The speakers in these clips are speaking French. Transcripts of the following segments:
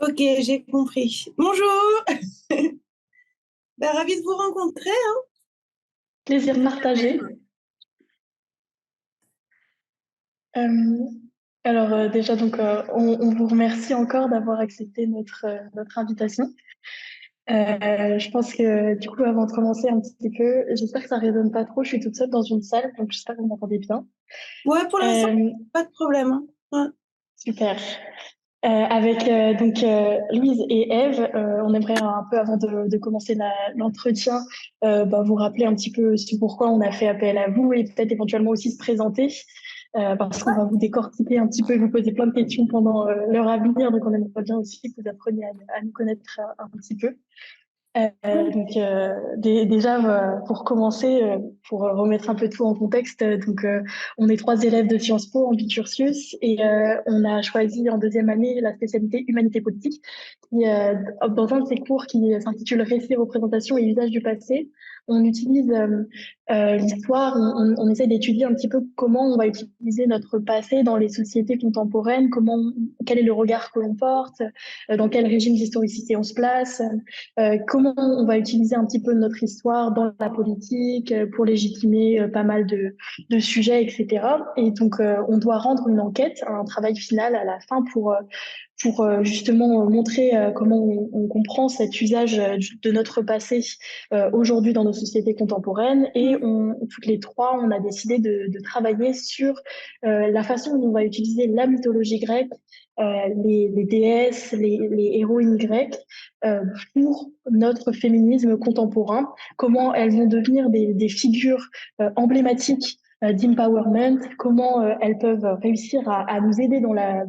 Ok, j'ai compris. Bonjour, ravie de vous rencontrer. Plaisir partagé. Euh, déjà, on vous remercie encore d'avoir accepté notre invitation. Je pense que du coup, avant de commencer un petit peu, j'espère que ça résonne pas trop. Je suis toute seule dans une salle, donc j'espère que vous m'entendez bien. Ouais, pour l'instant, Euh, pas de problème, hein. Ouais. Super. Avec Louise et Eve, on aimerait un peu avant de commencer l'entretien, vous rappeler un petit peu sur pourquoi on a fait appel à vous et peut-être éventuellement aussi se présenter, parce qu'on va vous décortiquer un petit peu et vous poser plein de questions pendant l'heure à venir. Donc on aimerait bien aussi que vous appreniez à nous connaître un petit peu. Déjà, pour commencer, pour remettre un peu tout en contexte, on est trois élèves de Sciences Po en Bicursus et on a choisi en deuxième année la spécialité Humanité politique, dans un de ces cours qui s'intitule Récits, représentations et usages du passé. On utilise l'histoire, on essaie d'étudier un petit peu comment on va utiliser notre passé dans les sociétés contemporaines, quel est le regard que l'on porte, dans quel régime d'historicité on se place, comment on va utiliser un petit peu notre histoire dans la politique pour légitimer pas mal de sujets, etc. Et donc, on doit rendre une enquête, un travail final à la fin pour justement montrer comment on comprend cet usage de notre passé aujourd'hui dans nos sociétés contemporaines. Et toutes les trois, on a décidé de travailler sur la façon dont on va utiliser la mythologie grecque, les déesses, les héroïnes grecques, euh, pour notre féminisme contemporain, comment elles vont devenir des figures emblématiques d'empowerment, comment elles peuvent réussir à nous aider dans la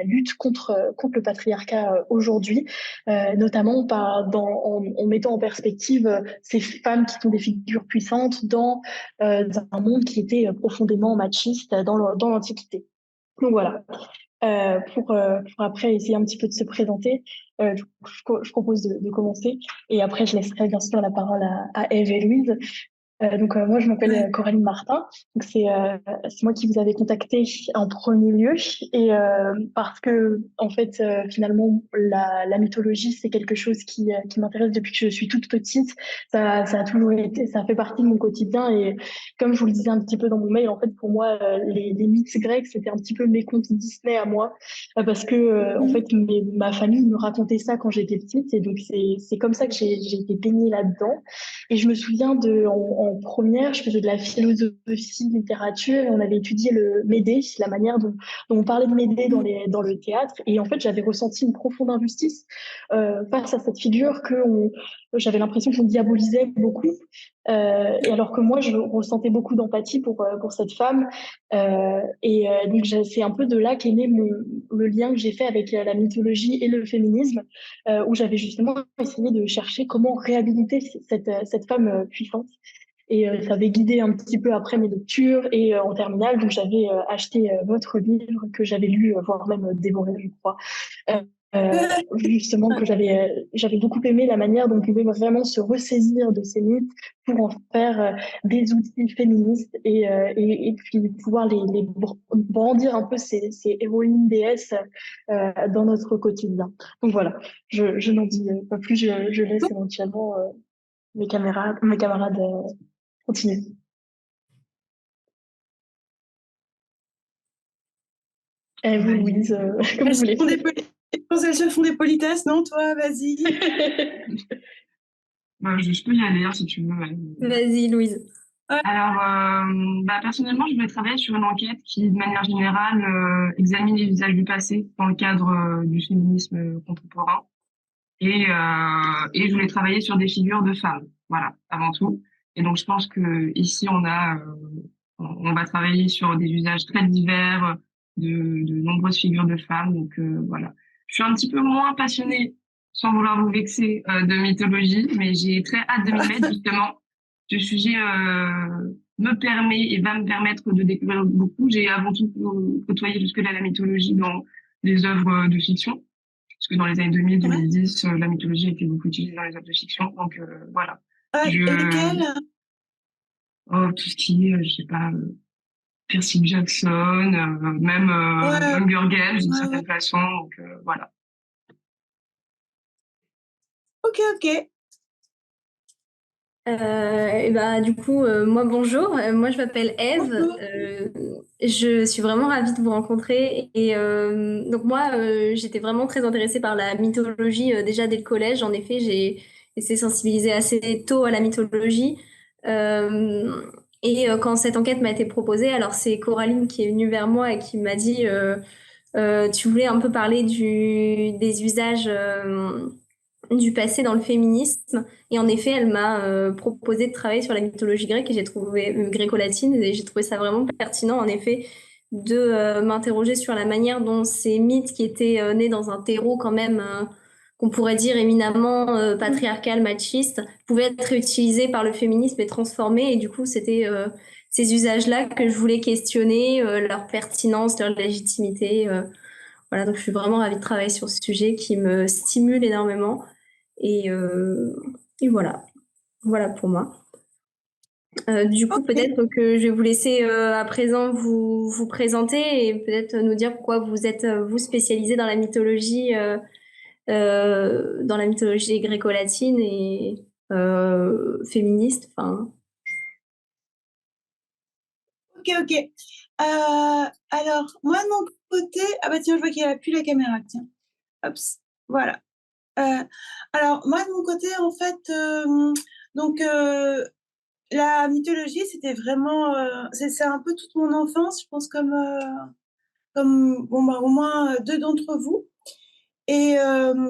lutte contre le patriarcat aujourd'hui, notamment en mettant en perspective ces femmes qui sont des figures puissantes dans un monde qui était profondément machiste dans l'Antiquité. Donc voilà. Pour après essayer un petit peu de se présenter, je propose de commencer et après je laisserai bien sûr la parole à Eve et Louise. Moi, je m'appelle Ouais. Coralie Martin. Donc, c'est moi qui vous avais contacté en premier lieu. Et parce que, en fait, finalement, la mythologie, c'est quelque chose qui m'intéresse depuis que je suis toute petite. Ça a toujours été, ça fait partie de mon quotidien. Et comme je vous le disais un petit peu dans mon mail, en fait, pour moi, les mythes grecs, c'était un petit peu mes contes Disney à moi. Parce que, en fait, ma famille me racontait ça quand j'étais petite. Et donc, c'est comme ça que j'ai été baignée là-dedans. Et je me souviens en première, je faisais de la philosophie, littérature, et on avait étudié le Médée, la manière dont on parlait de Médée dans le théâtre. Et en fait, j'avais ressenti une profonde injustice face à cette figure j'avais l'impression qu'on diabolisait beaucoup. Et alors que moi, je ressentais beaucoup d'empathie pour cette femme. C'est un peu de là qu'est né le lien que j'ai fait avec la mythologie et le féminisme, où j'avais justement essayé de chercher comment réhabiliter cette femme puissante. Et ça avait guidé un petit peu après mes lectures. Et en terminale, donc j'avais acheté votre livre que j'avais lu, voire même dévoré, je crois. Euh, Justement que j'avais beaucoup aimé la manière dont on pouvait vraiment se ressaisir de ces mythes pour en faire des outils féministes et puis pouvoir les brandir un peu ces héroïnes déesses dans notre quotidien. Donc voilà, je n'en dis pas plus, je laisse éventuellement mes camarades continuer. Et vous, Louise, comme Elles vous se voulez. font je pense qu'elles se font des politesses, non, toi, vas-y. Je peux y aller hein, si tu veux. Ouais. Vas-y, Louise. Ouais. Alors, personnellement, je vais travailler sur une enquête qui, de manière générale, examine les usages du passé dans le cadre du féminisme contemporain. Et je voulais travailler sur des figures de femmes, voilà, avant tout. Et donc, je pense que ici, on va travailler sur des usages très divers de nombreuses figures de femmes. Donc, voilà. Je suis un petit peu moins passionnée, sans vouloir vous vexer, de mythologie, mais j'ai très hâte de m'y mettre, justement. Ce sujet me permet et va me permettre de découvrir beaucoup. J'ai avant tout côtoyé jusque-là la mythologie dans les œuvres de fiction parce que dans les années 2000, Ouais. 2010, la mythologie était beaucoup utilisée dans les œuvres de fiction. Donc voilà. Ouais. Et Je, lesquelles? tout ce qui est, je sais pas, Percy Jackson, même Ouais, Hunger Games d'une ouais, ouais. certaine façon. Donc voilà. Ok, ok. Et bah, du coup, moi, bonjour. Moi, je m'appelle Eve. Bonjour. Je suis vraiment ravie de vous rencontrer. Et donc, moi, j'étais vraiment très intéressée par la mythologie déjà dès le collège. En effet, j'ai été sensibilisée assez tôt à la mythologie. Euh, Quand cette enquête m'a été proposée, alors c'est Coraline qui est venue vers moi et qui m'a dit tu voulais un peu parler des usages du passé dans le féminisme. Et en effet, elle m'a proposé de travailler sur la mythologie grecque et j'ai trouvé gréco-latine et j'ai trouvé ça vraiment pertinent, en effet, de m'interroger sur la manière dont ces mythes qui étaient nés dans un terreau quand même qu'on pourrait dire éminemment patriarcal, machiste, pouvaient être utilisés par le féminisme et transformés. Et du coup, c'était ces usages-là que je voulais questionner, leur pertinence, leur légitimité. Voilà, donc je suis vraiment ravie de travailler sur ce sujet qui me stimule énormément. Et, euh, et voilà, voilà pour moi. Du coup, Ok. peut-être que je vais vous laisser à présent vous présenter et peut-être nous dire pourquoi vous êtes vous spécialisé dans la mythologie gréco-latine et féministe. Enfin, Ok, ok. Alors, moi de mon côté, ah bah tiens, je vois qu'il n'y a plus la caméra. Tiens, hop, voilà. Euh, alors, moi de mon côté, en fait, donc la mythologie, c'était vraiment, c'est un peu toute mon enfance, je pense, comme bon, bah, au moins deux d'entre vous. Et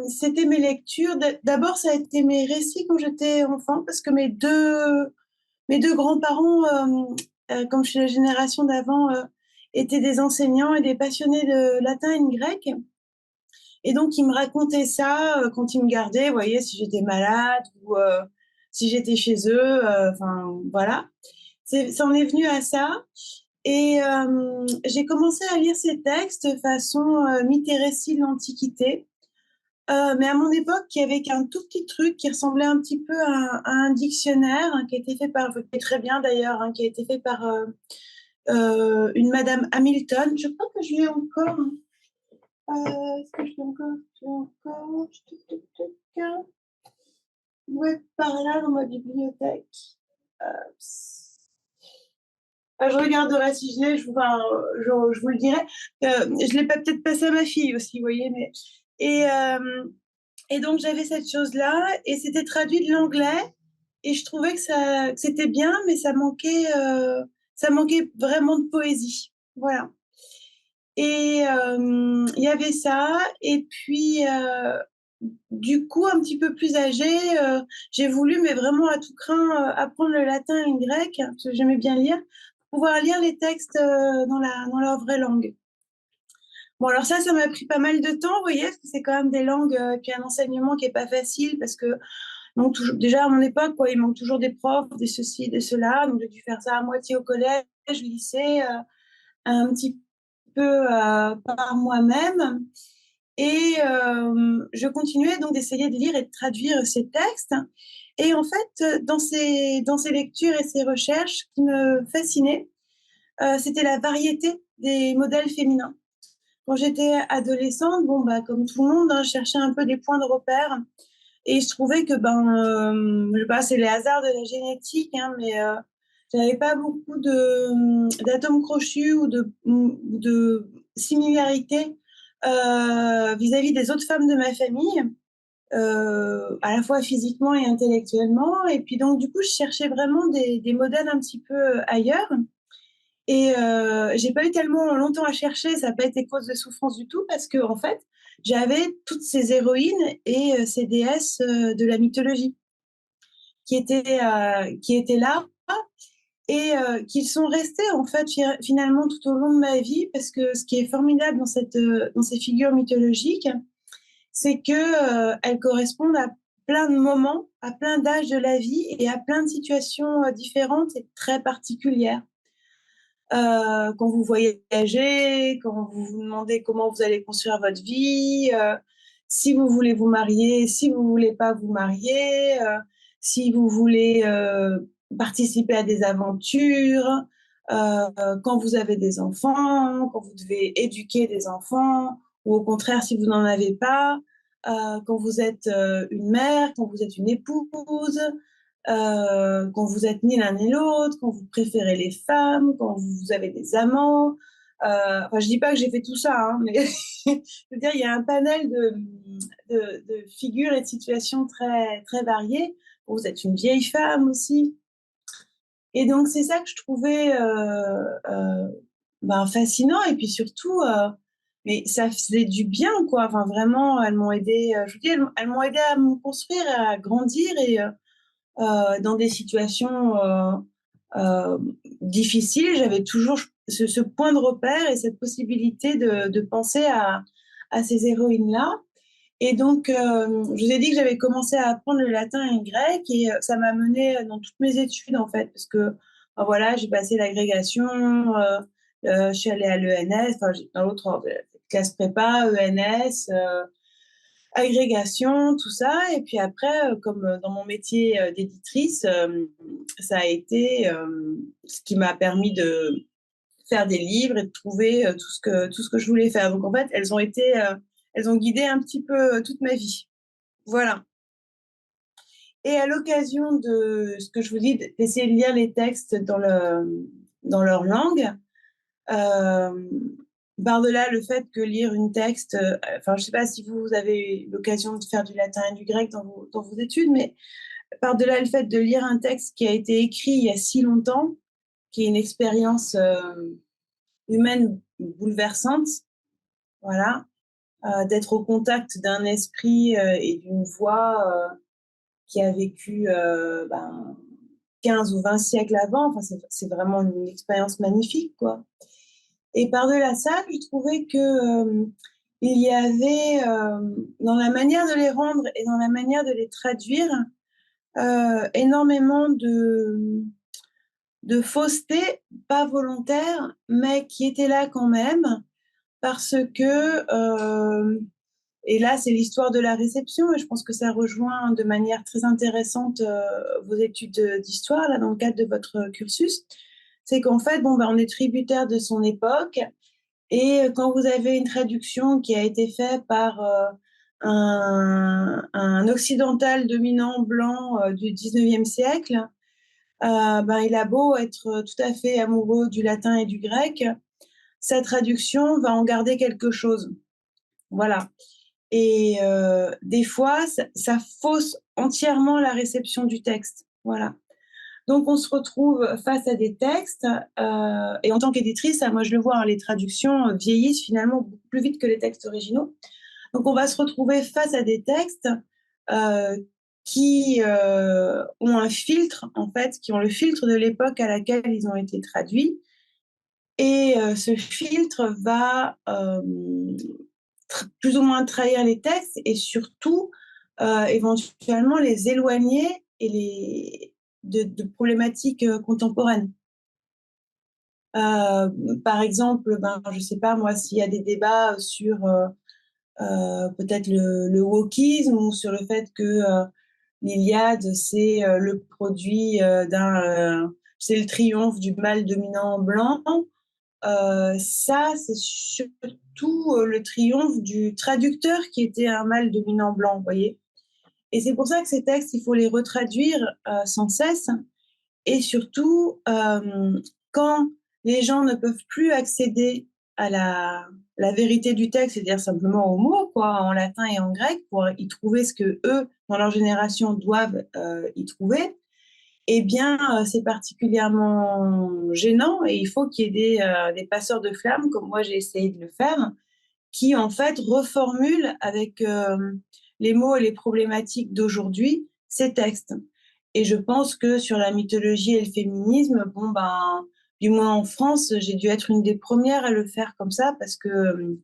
c'était mes lectures. D'abord, ça a été mes récits quand j'étais enfant, parce que mes deux grands-parents, comme je suis la génération d'avant, étaient des enseignants et des passionnés de latin et de grec. Et donc, ils me racontaient ça quand ils me gardaient, vous voyez, si j'étais malade ou si j'étais chez eux. Enfin, voilà. Ça en est venu à ça. Et j'ai commencé à lire ces textes façon mythes et récits de l'Antiquité. Mais à mon époque, il y avait qu'un tout petit truc qui ressemblait un petit peu à un dictionnaire hein, qui a été fait qui est très bien d'ailleurs, hein, qui a été fait par une Madame Hamilton. Je crois que je l'ai encore. Hein. Est-ce que je l'ai encore? Je l'ai encore. Tuc, tuc, tuc. Il doit être par là dans ma bibliothèque. Je regarderai si je l'ai, je vous le dirai. Je l'ai peut-être passé à ma fille aussi, vous voyez. Et, euh, et donc, j'avais cette chose-là, et c'était traduit de l'anglais, et je trouvais que c'était bien, mais ça manquait vraiment de poésie. Voilà. Et il y avait ça, et puis, du coup, un petit peu plus âgée, j'ai voulu, mais vraiment à tout craint, apprendre le latin et le grec, parce que j'aimais bien lire, pour pouvoir lire les textes dans leur vraie langue. Bon, alors ça m'a pris pas mal de temps, vous voyez, parce que c'est quand même des langues, puis un enseignement qui est pas facile, parce que donc, déjà à mon époque, quoi, il manque toujours des profs, des ceci, des cela, donc j'ai dû faire ça à moitié au collège, au lycée, un petit peu par moi-même. Et je continuais donc d'essayer de lire et de traduire ces textes. Et en fait, dans ces lectures et ces recherches, ce qui me fascinait, c'était la variété des modèles féminins. Quand j'étais adolescente, bon, bah, comme tout le monde, hein, je cherchais un peu des points de repère. Et je trouvais que, je sais pas, c'est les hasards de la génétique, hein, mais j'avais pas beaucoup d'atomes crochus ou de similarités vis-à-vis des autres femmes de ma famille, à la fois physiquement et intellectuellement. Et puis donc, du coup, je cherchais vraiment des modèles un petit peu ailleurs. Et j'ai pas eu tellement longtemps à chercher, ça n'a pas été cause de souffrance du tout, parce que en fait, j'avais toutes ces héroïnes et ces déesses de la mythologie qui étaient là et qui sont restées en fait finalement tout au long de ma vie, parce que ce qui est formidable dans ces figures mythologiques, c'est que elles correspondent à plein de moments, à plein d'âges de la vie et à plein de situations différentes et très particulières. Quand vous voyagez, quand vous vous demandez comment vous allez construire votre vie, si vous voulez vous marier, si vous voulez pas vous marier, si vous voulez participer à des aventures, quand vous avez des enfants, quand vous devez éduquer des enfants, ou au contraire si vous n'en avez pas. quand vous êtes une mère, quand vous êtes une épouse, quand vous êtes ni l'un ni l'autre, quand vous préférez les femmes, quand vous avez des amants. Enfin, je dis pas que j'ai fait tout ça, hein, mais je veux dire, il y a un panel de figures et de situations très, très variées. Vous êtes une vieille femme aussi. Et donc, c'est ça que je trouvais fascinant. Et puis surtout, mais ça faisait du bien, quoi. Enfin, vraiment, elles m'ont aidé, je vous dis, elles m'ont aidé à me construire, à grandir et dans des situations difficiles, j'avais toujours ce point de repère et cette possibilité de penser à ces héroïnes-là. Et donc, je vous ai dit que j'avais commencé à apprendre le latin et le grec et ça m'a menée dans toutes mes études, en fait, parce que voilà, j'ai passé l'agrégation, je suis allée à l'ENS, enfin, dans l'autre ordre, classe prépa, ENS, agrégation, tout ça. Et puis après, comme dans mon métier d'éditrice, ça a été ce qui m'a permis de faire des livres et de trouver tout ce que je voulais faire. Donc en fait, elles ont guidé un petit peu toute ma vie. Voilà. Et à l'occasion de ce que je vous dis, d'essayer de lire les textes dans leur langue, par-delà le fait que lire une texte, enfin, je ne sais pas si vous avez eu l'occasion de faire du latin et du grec dans vos études, mais par-delà le fait de lire un texte qui a été écrit il y a si longtemps, qui est une expérience humaine bouleversante, voilà, d'être au contact d'un esprit et d'une voix qui a vécu 15 ou 20 siècles avant. Enfin, c'est vraiment une expérience magnifique, quoi. Et par-delà ça, je trouvais que il y avait dans la manière de les rendre et dans la manière de les traduire énormément de fausseté, pas volontaire, mais qui était là quand même, parce que et là, c'est l'histoire de la réception, et je pense que ça rejoint de manière très intéressante vos études d'histoire, là, dans le cadre de votre cursus. C'est qu'en fait, on est tributaire de son époque, et quand vous avez une traduction qui a été faite par un occidental dominant blanc du 19e siècle, il a beau être tout à fait amoureux du latin et du grec, sa traduction va en garder quelque chose. Voilà. Et des fois, ça fausse entièrement la réception du texte. Voilà. Donc, on se retrouve face à des textes, et en tant qu'éditrice, moi je le vois, hein, les traductions vieillissent finalement beaucoup plus vite que les textes originaux. Donc, on va se retrouver face à des textes qui ont un filtre, en fait, qui ont le filtre de l'époque à laquelle ils ont été traduits. Et ce filtre va plus ou moins trahir les textes et surtout éventuellement les éloigner et de problématiques contemporaines. Par exemple, je ne sais pas moi s'il y a des débats sur peut-être le wokisme ou sur le fait que l'Iliade c'est le produit c'est le triomphe du mâle dominant blanc. Ça, c'est surtout le triomphe du traducteur qui était un mâle dominant blanc, vous voyez. Et c'est pour ça que ces textes, il faut les retraduire sans cesse. Et surtout, quand les gens ne peuvent plus accéder à la vérité du texte, c'est-à-dire simplement aux mots, quoi, en latin et en grec, pour y trouver ce que eux, dans leur génération, doivent y trouver, eh bien, c'est particulièrement gênant et il faut qu'il y ait des passeurs de flammes, comme moi j'ai essayé de le faire, qui en fait reformulent avec les mots et les problématiques d'aujourd'hui ces textes. Et je pense que sur la mythologie et le féminisme, du moins en France, j'ai dû être une des premières à le faire comme ça parce que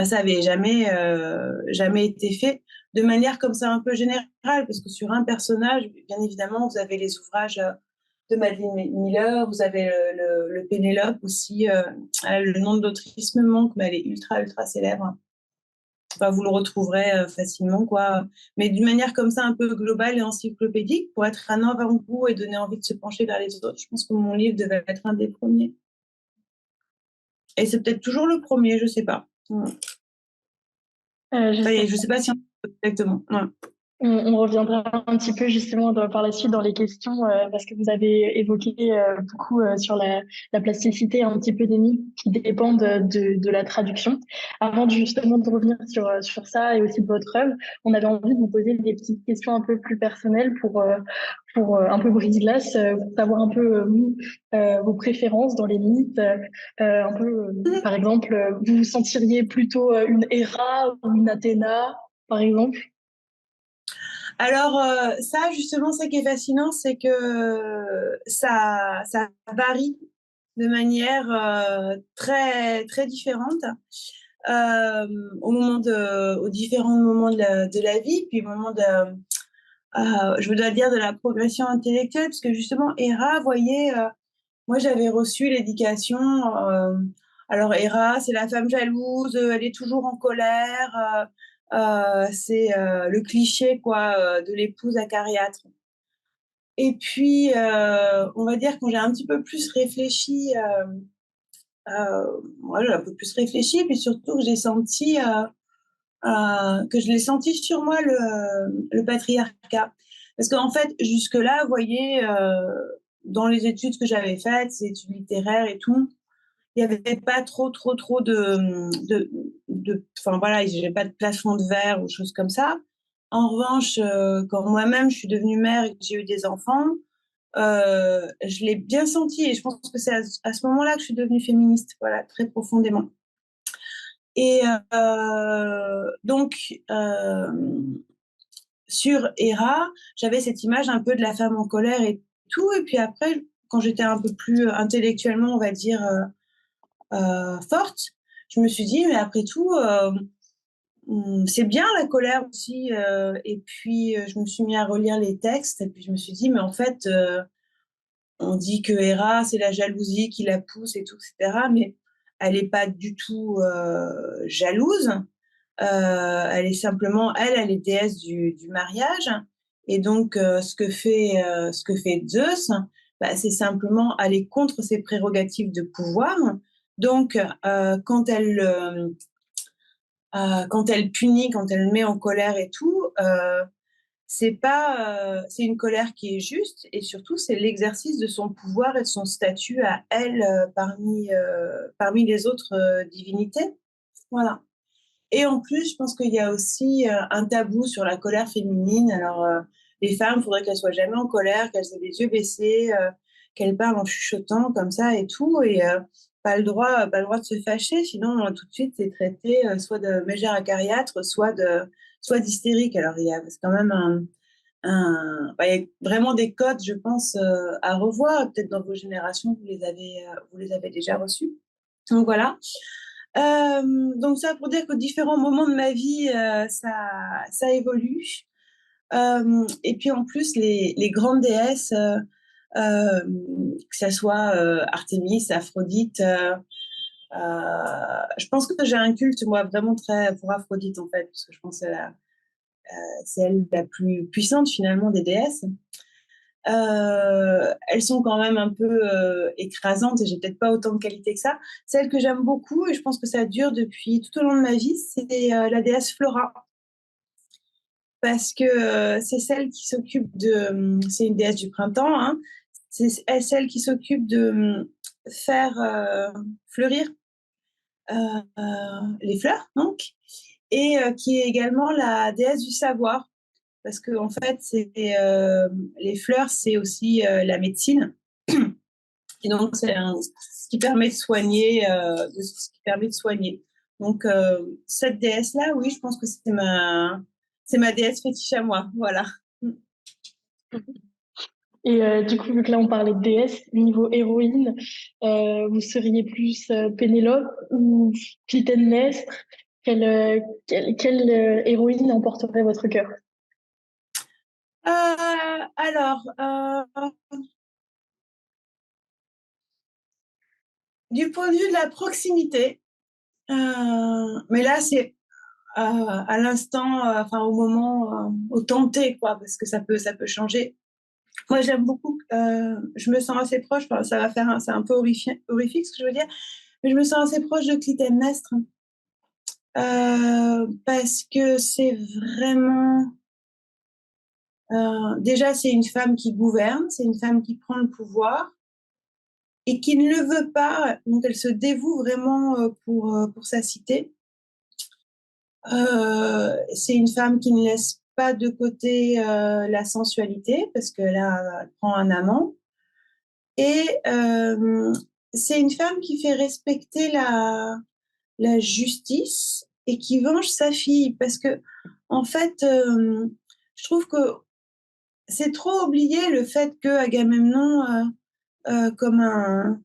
ça avait jamais été fait de manière comme ça un peu générale, parce que sur un personnage, bien évidemment, vous avez les ouvrages de Madeline Miller, vous avez le Pénélope aussi, le nom de l'autrice me manque, mais elle est ultra, ultra célèbre. Enfin, vous le retrouverez facilement, quoi. Mais d'une manière comme ça, un peu globale et encyclopédique, pour être un avant-goût et donner envie de se pencher vers les autres, je pense que mon livre devait être un des premiers. Et c'est peut-être toujours le premier, je sais pas. Justement, Je ne sais pas si on exactement. Ouais. on reviendra un petit peu justement par la suite dans les questions, parce que vous avez évoqué beaucoup sur la plasticité, un petit peu des mythes qui dépendent de la traduction. Avant justement de revenir sur ça et aussi de votre œuvre, on avait envie de vous poser des petites questions un peu plus personnelles pour un peu brise-glace, pour savoir un peu vos préférences dans les mythes. Un peu, par exemple, vous vous sentiriez plutôt une Héra ou une Athéna, par exemple? Alors, ça, justement, ce qui est fascinant, c'est que ça varie de manière très, très différente aux différents moments de la vie, puis au moment je dois dire, de la progression intellectuelle, parce que justement, Héra, vous voyez, moi, j'avais reçu l'éducation. Alors, Héra, c'est la femme jalouse, elle est toujours en colère. C'est le cliché, quoi, de l'épouse acariâtre. Et puis, on va dire, quand j'ai un petit peu plus réfléchi, voilà, un peu plus réfléchi, puis surtout que j'ai senti, que je l'ai senti sur moi, le patriarcat. Parce qu'en fait, jusque-là, vous voyez, dans les études que j'avais faites, ces études littéraires et tout, il n'y avait pas trop enfin voilà, j'avais pas de plafond de verre ou choses comme ça. En revanche, quand moi-même je suis devenue mère et que j'ai eu des enfants, je l'ai bien senti et je pense que c'est à ce moment-là que je suis devenue féministe, voilà, très profondément. Et donc, sur Héra, j'avais cette image un peu de la femme en colère et tout. Et puis après, quand j'étais un peu plus intellectuellement, on va dire, forte, je me suis dit, mais après tout, c'est bien la colère aussi. Et puis, je me suis mis à relire les textes. Et puis, je me suis dit, mais en fait, on dit que Héra, c'est la jalousie qui la pousse et tout, etc. Mais elle n'est pas du tout jalouse. Elle est simplement, elle est déesse du mariage. Et donc, ce que fait Zeus, bah, c'est simplement aller contre ses prérogatives de pouvoir. Donc, quand elle punit, quand elle met en colère et tout, c'est une colère qui est juste et surtout c'est l'exercice de son pouvoir et de son statut à elle parmi les autres divinités. Voilà. Et en plus, je pense qu'il y a aussi un tabou sur la colère féminine. Alors, les femmes, il faudrait qu'elles soient jamais en colère, qu'elles aient les yeux baissés, qu'elles parlent en chuchotant comme ça et tout. Et pas le droit de se fâcher, sinon tout de suite c'est traité soit de mégère acariâtre, soit d'hystérique. Alors, c'est quand même il y a vraiment des codes, je pense, à revoir. Peut-être dans vos générations, vous les avez déjà reçus. Donc voilà. Donc ça pour dire qu'aux différents moments de ma vie, ça évolue. Et puis en plus, les grandes déesses, que ça soit Artémis, Aphrodite, je pense que j'ai un culte, moi, vraiment très pour Aphrodite, en fait, parce que je pense que c'est elle la plus puissante, finalement, des déesses. Elles sont quand même un peu écrasantes et j'ai peut-être pas autant de qualité que ça. Celle que j'aime beaucoup et je pense que ça dure depuis tout au long de ma vie, c'est la déesse Flora. Parce que c'est celle qui s'occupe c'est une déesse du printemps, hein, c'est celle qui s'occupe de faire fleurir les fleurs, donc, et qui est également la déesse du savoir. Parce que en fait, les fleurs, c'est aussi la médecine. Et donc, ce qui permet de soigner, ce qui permet de soigner. Donc, cette déesse-là, oui, je pense que c'est ma déesse fétiche à moi. Voilà. Et du coup, vu que là on parlait de déesse, niveau héroïne, vous seriez plus Pénélope ou Clytemnestre? Quelle héroïne emporterait votre cœur? Alors, du point de vue de la proximité, mais là, c'est à l'instant, enfin au moment, au temps T, quoi, parce que ça peut changer. Moi, j'aime beaucoup. Je me sens assez proche. Enfin, c'est un peu horrifique ce que je veux dire, mais je me sens assez proche de Clytemnestre parce que c'est vraiment... déjà, c'est une femme qui gouverne, c'est une femme qui prend le pouvoir et qui ne le veut pas, donc elle se dévoue vraiment pour sa cité. C'est une femme qui ne laisse pas de côté la sensualité parce que là, elle prend un amant. Et c'est une femme qui fait respecter la justice et qui venge sa fille parce que, en fait, je trouve que c'est trop oublié le fait que Agamemnon, comme un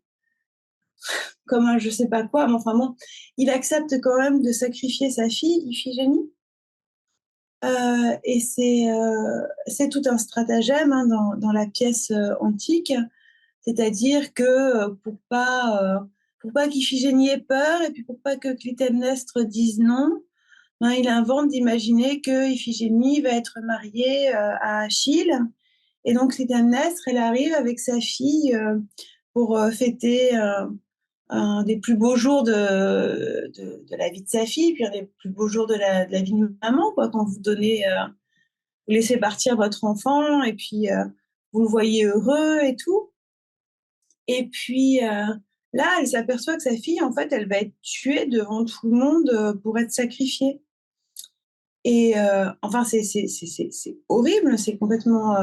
je sais pas quoi, mais enfin bon, il accepte quand même de sacrifier sa fille, Iphigénie. Et c'est tout un stratagème hein, dans la pièce antique, c'est-à-dire que pour pas qu'Iphigénie ait peur et puis pour pas que Clytemnestre dise non, ben, il invente d'imaginer que Iphigénie va être mariée à Achille. Et donc Clytemnestre, elle arrive avec sa fille pour fêter un des plus beaux jours de la vie de sa fille, puis un des plus beaux jours de la vie de maman, quoi, quand vous donnez, vous laissez partir votre enfant et puis vous le voyez heureux et tout. Et puis là, elle s'aperçoit que sa fille, en fait, elle va être tuée devant tout le monde pour être sacrifiée. Et enfin, c'est horrible, c'est complètement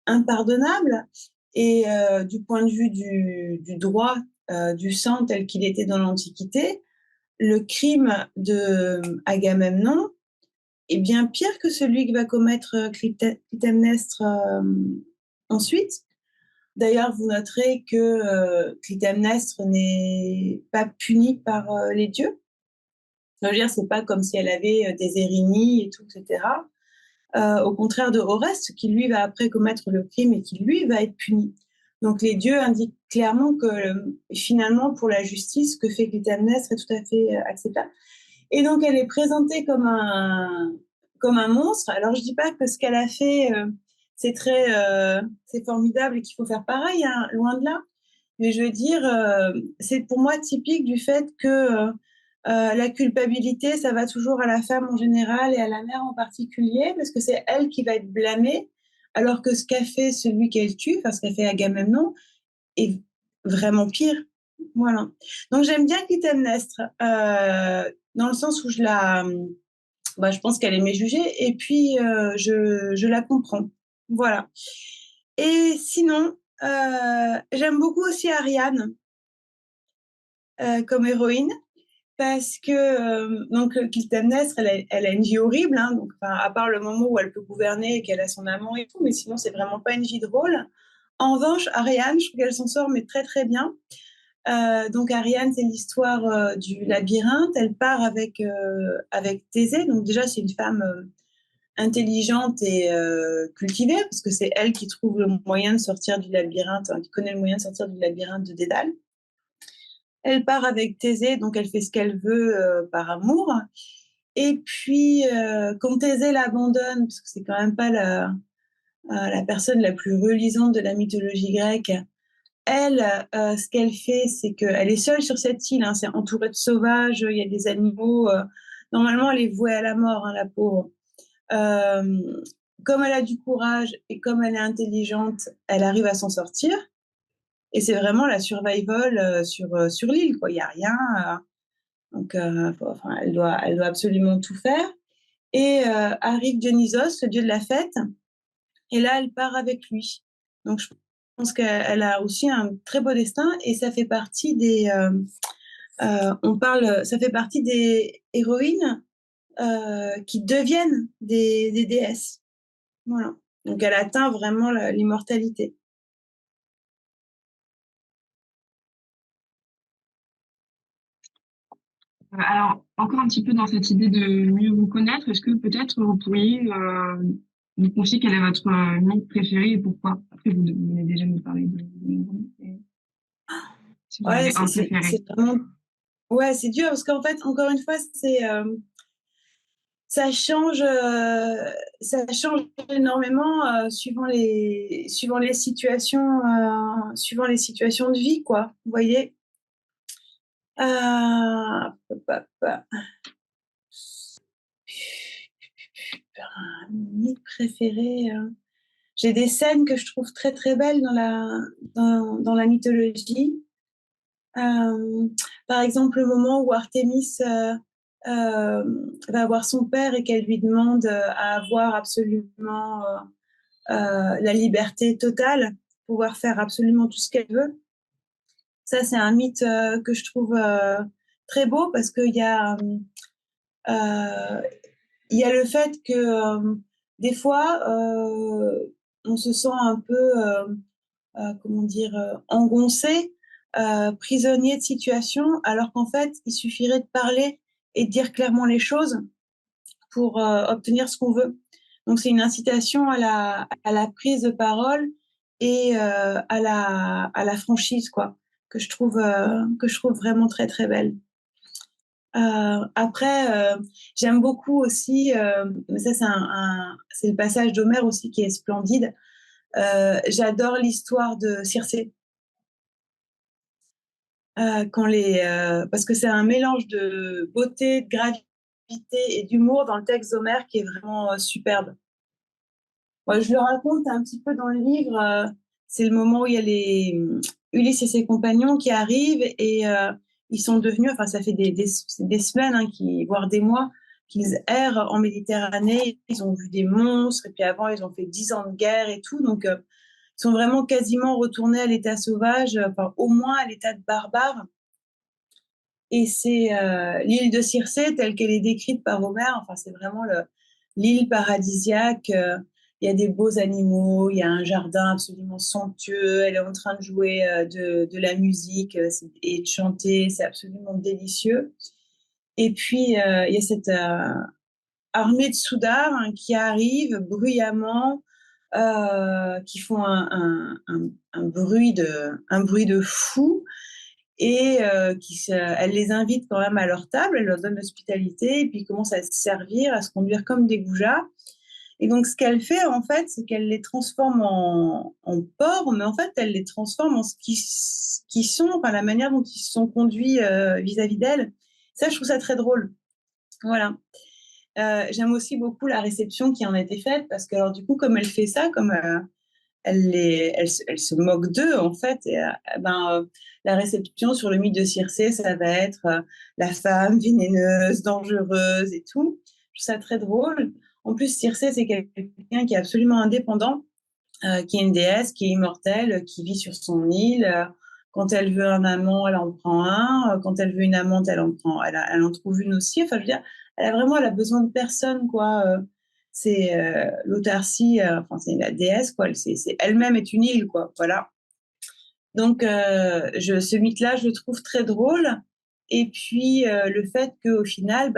impardonnable. Et du point de vue du droit du sang tel qu'il était dans l'Antiquité, le crime de Agamemnon est bien pire que celui que va commettre Clytemnestre ensuite. D'ailleurs, vous noterez que Clytemnestre n'est pas punie par les dieux. Ça veut dire, c'est pas comme si elle avait des érignies et tout, etc. Au contraire de Oreste, qui lui va après commettre le crime et qui lui va être puni. Donc les dieux indiquent clairement que finalement, pour la justice, ce que fait Clytemnestre est tout à fait acceptable. Et donc elle est présentée comme un monstre. Alors je dis pas que ce qu'elle a fait, c'est formidable et qu'il faut faire pareil, hein, loin de là. Mais je veux dire, c'est pour moi typique du fait que la culpabilité, ça va toujours à la femme en général et à la mère en particulier, parce que c'est elle qui va être blâmée, alors que ce qu'a fait celui qu'elle tue, enfin ce qu'a fait Agamemnon, est vraiment pire. Voilà. Donc j'aime bien Clytemnestre, dans le sens où je pense qu'elle aimait juger, et puis je la comprends. Voilà. Et sinon, j'aime beaucoup aussi Ariane comme héroïne, parce que donc Clytemnestre, elle a une vie horrible, hein, donc, enfin, à part le moment où elle peut gouverner et qu'elle a son amant et tout, mais sinon c'est vraiment pas une vie drôle. En revanche, Ariane, je trouve qu'elle s'en sort mais très très bien. Donc Ariane, c'est l'histoire du labyrinthe. Elle part avec Thésée. Donc déjà, c'est une femme intelligente et cultivée, parce que c'est elle qui trouve le moyen de sortir du labyrinthe, hein, qui connaît le moyen de sortir du labyrinthe de Dédale. Elle part avec Thésée, donc elle fait ce qu'elle veut par amour. Et puis, quand Thésée l'abandonne, parce que c'est quand même pas la personne la plus relisante de la mythologie grecque, elle, ce qu'elle fait, c'est qu'elle est seule sur cette île, hein, c'est entouré de sauvages, il y a des animaux. Normalement, elle est vouée à la mort, hein, la pauvre. Comme elle a du courage et comme elle est intelligente, elle arrive à s'en sortir. Et c'est vraiment la survival sur l'île, quoi. Il n'y a rien. Donc, enfin, elle doit absolument tout faire. Et arrive Dionysos, le dieu de la fête, et là, elle part avec lui. Donc, je pense qu'elle a aussi un très beau destin, et ça fait partie ça fait partie des héroïnes qui deviennent des déesses. Voilà. Donc, elle atteint vraiment l'immortalité. Alors, encore un petit peu dans cette idée de mieux vous connaître, est-ce que peut-être vous pourriez nous confier quel est votre mythe préféré et pourquoi? Après, vous venez déjà nous parler de si vous en Ouais, avez un préféré. c'est vraiment... Ouais, c'est dur parce qu'en fait, encore une fois, ça change, ça change énormément suivant les situations de vie, quoi. Vous voyez? Euh, un mythe préféré. J'ai des scènes que je trouve très très belles dans la mythologie. Par exemple, le moment où Artémis va voir son père et qu'elle lui demande à avoir absolument la liberté totale, pouvoir faire absolument tout ce qu'elle veut. Ça, c'est un mythe que je trouve très beau parce qu'il il y a le fait que des fois, on se sent un peu, comment dire, engoncé, prisonnier de situation, alors qu'en fait, il suffirait de parler et de dire clairement les choses pour obtenir ce qu'on veut. Donc, c'est une incitation à la prise de parole et à la franchise, quoi, que je trouve vraiment très, très belle. Après, j'aime beaucoup aussi, mais ça, c'est le passage d'Homère aussi qui est splendide. J'adore l'histoire de Circé. Parce que c'est un mélange de beauté, de gravité et d'humour dans le texte d'Homère qui est vraiment superbe. Moi, je le raconte un petit peu dans le livre. C'est le moment où il y a Ulysse et ses compagnons qui arrivent et ils sont devenus, enfin, ça fait des semaines, hein, voire des mois, qu'ils errent en Méditerranée. Ils ont vu des monstres et puis avant, ils ont fait 10 ans de guerre et tout. Donc, ils sont vraiment quasiment retournés à l'état sauvage, enfin, au moins à l'état de barbare. Et c'est l'île de Circé, telle qu'elle est décrite par Homère. Enfin, c'est vraiment l'île paradisiaque. Il y a des beaux animaux, il y a un jardin absolument somptueux. Elle est en train de jouer de la musique et de chanter. C'est absolument délicieux. Et puis, il y a cette armée de soudards, hein, qui arrivent bruyamment, qui font un bruit de fou. Et elle les invite quand même à leur table, elle leur donne l'hospitalité, et puis ils commencent à se servir, à se conduire comme des goujats. Et donc, ce qu'elle fait, en fait, c'est qu'elle les transforme en porcs, mais en fait, elle les transforme en ce qui sont, enfin, la manière dont ils se sont conduits vis-à-vis d'elle. Ça, je trouve ça très drôle. Voilà. J'aime aussi beaucoup la réception qui en a été faite, parce que, alors, du coup, comme elle fait ça, comme elle se moque d'eux, en fait. Et, la réception sur le mythe de Circé, ça va être la femme vénéneuse, dangereuse et tout. Je trouve ça très drôle. En plus, Circé, c'est quelqu'un qui est absolument indépendant, qui est une déesse, qui est immortelle, qui vit sur son île. Quand elle veut un amant, elle en prend un. Quand elle veut une amante, elle en trouve une aussi. Enfin, je veux dire, elle a besoin de personne, quoi. C'est l'autarcie, enfin, c'est la déesse, quoi. Elle-même est une île, quoi. Voilà. Donc, ce mythe-là, je le trouve très drôle. Et puis, le fait qu'au final,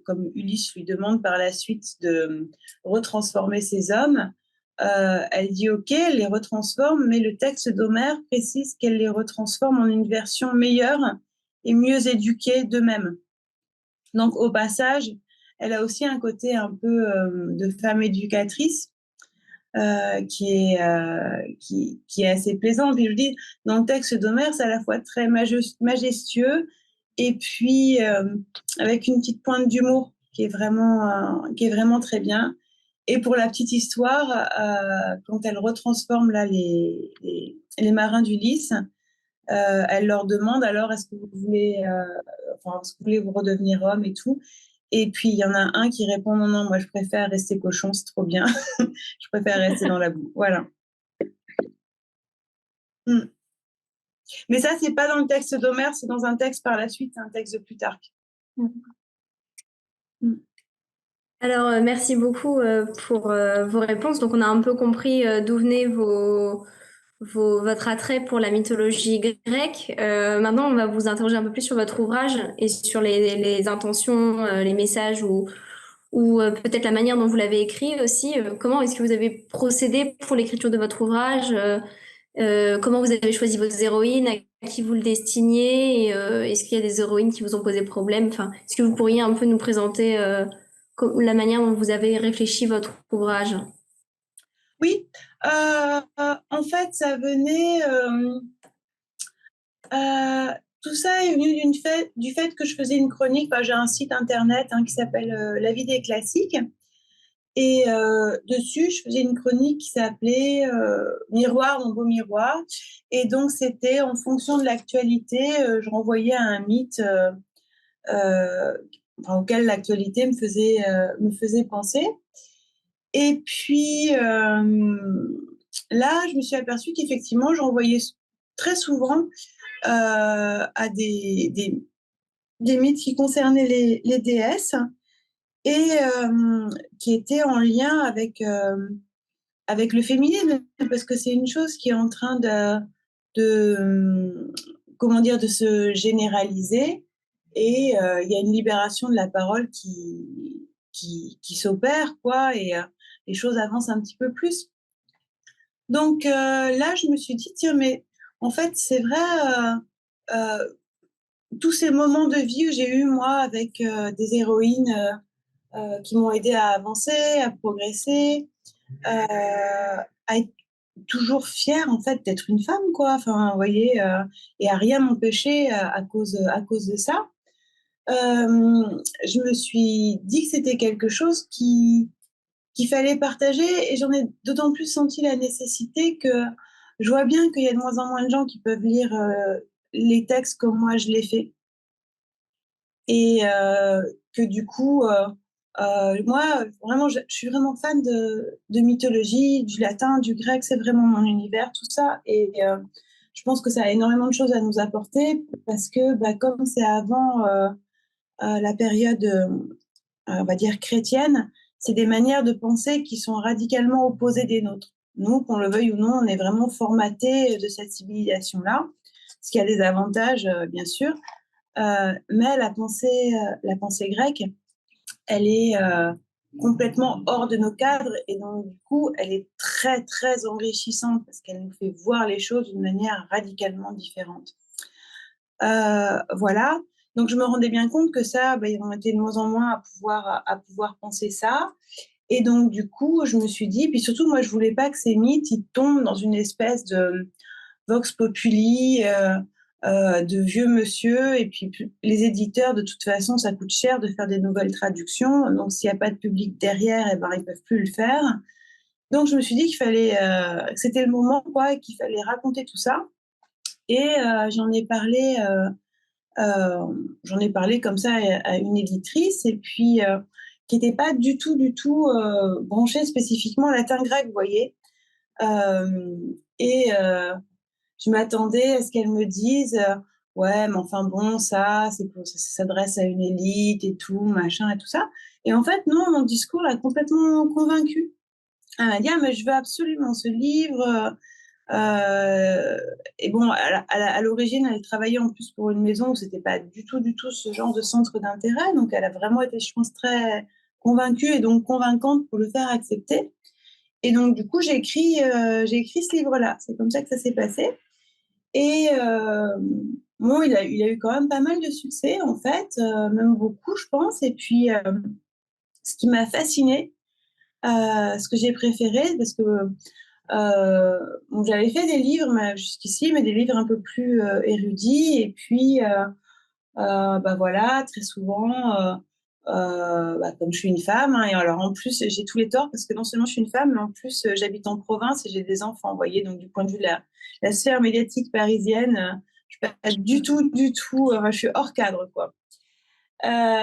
comme Ulysse lui demande par la suite de retransformer ses hommes, elle dit OK, elle les retransforme, mais le texte d'Homère précise qu'elle les retransforme en une version meilleure et mieux éduquée d'eux-mêmes. Donc, au passage, elle a aussi un côté un peu de femme éducatrice qui est assez plaisant. Puis je dis, dans le texte d'Homère, c'est à la fois très majestueux et puis avec une petite pointe d'humour qui est vraiment très bien. Et pour la petite histoire, quand elle retransforme là les marins d'Ulysse, elle leur demande alors est-ce que vous voulez vous redevenir homme et tout. Et puis il y en a un qui répond non, non, moi je préfère rester cochon, c'est trop bien. Je préfère rester dans la boue. Voilà. Mais ça, c'est pas dans le texte d'Homère, c'est dans un texte par la suite, un texte de Plutarque. Alors, merci beaucoup pour vos réponses. Donc, on a un peu compris d'où venait votre attrait pour la mythologie grecque. Maintenant, on va vous interroger un peu plus sur votre ouvrage et sur les intentions, les messages ou peut-être la manière dont vous l'avez écrit aussi. Comment est-ce que vous avez procédé pour l'écriture de votre ouvrage? Comment vous avez choisi vos héroïnes? À qui vous le destiniez? Et, est-ce qu'il y a des héroïnes qui vous ont posé problème? Enfin, est-ce que vous pourriez un peu nous présenter la manière dont vous avez réfléchi votre ouvrage? Oui, en fait, ça venait. Tout ça est venu du fait que je faisais une chronique. J'ai un site internet, hein, qui s'appelle La vie des classiques. Et dessus, je faisais une chronique qui s'appelait Miroir, mon beau miroir. Et donc, c'était en fonction de l'actualité, je renvoyais à un mythe auquel l'actualité me faisait penser. Et puis, là, je me suis aperçue qu'effectivement, je renvoyais très souvent à des mythes qui concernaient les déesses et qui étaient en lien avec le féminisme, parce que c'est une chose qui est en train comment dire, de se généraliser, et il y a une libération de la parole qui s'opère, quoi, et les choses avancent un petit peu plus. Donc là, je me suis dit, tiens, mais en fait, c'est vrai, tous ces moments de vie où j'ai eu, moi, avec des héroïnes qui m'ont aidé à avancer, à progresser, à être toujours fière, en fait, d'être une femme, quoi. Enfin, vous voyez, et à rien m'empêcher à cause de ça. Je me suis dit que c'était quelque chose qu'il fallait partager, et j'en ai d'autant plus senti la nécessité que je vois bien qu'il y a de moins en moins de gens qui peuvent lire les textes comme moi je l'ai fait. Et que du coup, moi, vraiment, je suis vraiment fan de mythologie, du latin, du grec, c'est vraiment mon univers, tout ça. Et je pense que ça a énormément de choses à nous apporter, parce que bah, comme c'est avant la période, on va dire, chrétienne, c'est des manières de penser qui sont radicalement opposées des nôtres. Nous, qu'on le veuille ou non, on est vraiment formatés de cette civilisation-là, ce qui a des avantages, bien sûr. Mais la pensée grecque, elle est complètement hors de nos cadres, et donc du coup, elle est très très enrichissante parce qu'elle nous fait voir les choses d'une manière radicalement différente. Voilà. Donc je me rendais bien compte que ça, bah, on était de moins en moins à pouvoir penser ça. Et donc du coup, je me suis dit, puis surtout moi, je voulais pas que ces mythes ils tombent dans une espèce de vox populi, de vieux monsieur, et puis les éditeurs, de toute façon, ça coûte cher de faire des nouvelles traductions, donc s'il n'y a pas de public derrière, et ben, ils ne peuvent plus le faire. Donc je me suis dit qu'il fallait, que c'était le moment, quoi, et qu'il fallait raconter tout ça. Et j'en ai parlé comme ça à une éditrice, et puis qui n'était pas du tout branchée spécifiquement latin-grec, vous voyez. Et je m'attendais à ce qu'elle me dise ouais, mais enfin bon, ça s'adresse à une élite et tout, machin et tout ça. Et en fait, non, mon discours l'a complètement convaincue. Elle m'a dit ah, mais je veux absolument ce livre. Et bon, à l'origine, elle travaillait en plus pour une maison où c'était pas du tout ce genre de centre d'intérêt. Donc, elle a vraiment été, je pense, très convaincue et donc convaincante pour le faire accepter. Et donc, du coup, j'ai écrit ce livre-là. C'est comme ça que ça s'est passé. Et bon, il a eu quand même pas mal de succès, en fait, même beaucoup, je pense. Et puis, ce qui m'a fascinée, ce que j'ai préféré, parce que bon, j'avais fait des livres jusqu'ici, mais des livres un peu plus érudits. Et puis, bah voilà, très souvent, bah, comme je suis une femme, hein, et alors en plus, j'ai tous les torts, parce que non seulement je suis une femme, mais en plus, j'habite en province et j'ai des enfants, vous voyez. Donc, du point de vue de la sphère médiatique parisienne, je ne suis pas du tout, je suis hors cadre, quoi.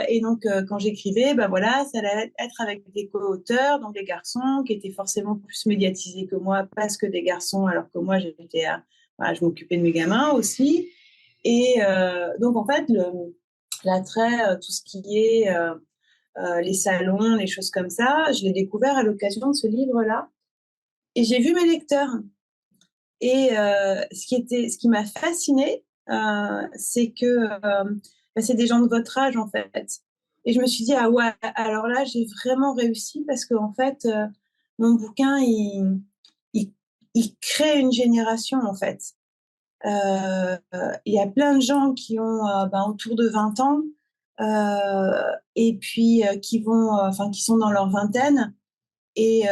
Et donc, quand j'écrivais, bah voilà, ça allait être avec des co-auteurs, donc des garçons qui étaient forcément plus médiatisés que moi, parce que des garçons, alors que moi, voilà, je m'occupais de mes gamins aussi. Et donc, en fait, l'attrait, tout ce qui est les salons, les choses comme ça, je l'ai découvert à l'occasion de ce livre-là. Et j'ai vu mes lecteurs. Et ce qui m'a fascinée, c'est que bah, c'est des gens de votre âge, en fait. Et je me suis dit, ah ouais, alors là, j'ai vraiment réussi, parce qu'en fait, mon bouquin, il, il crée une génération, en fait. Il y a plein de gens qui ont ben, autour de 20 ans, et puis qui sont dans leur vingtaine, et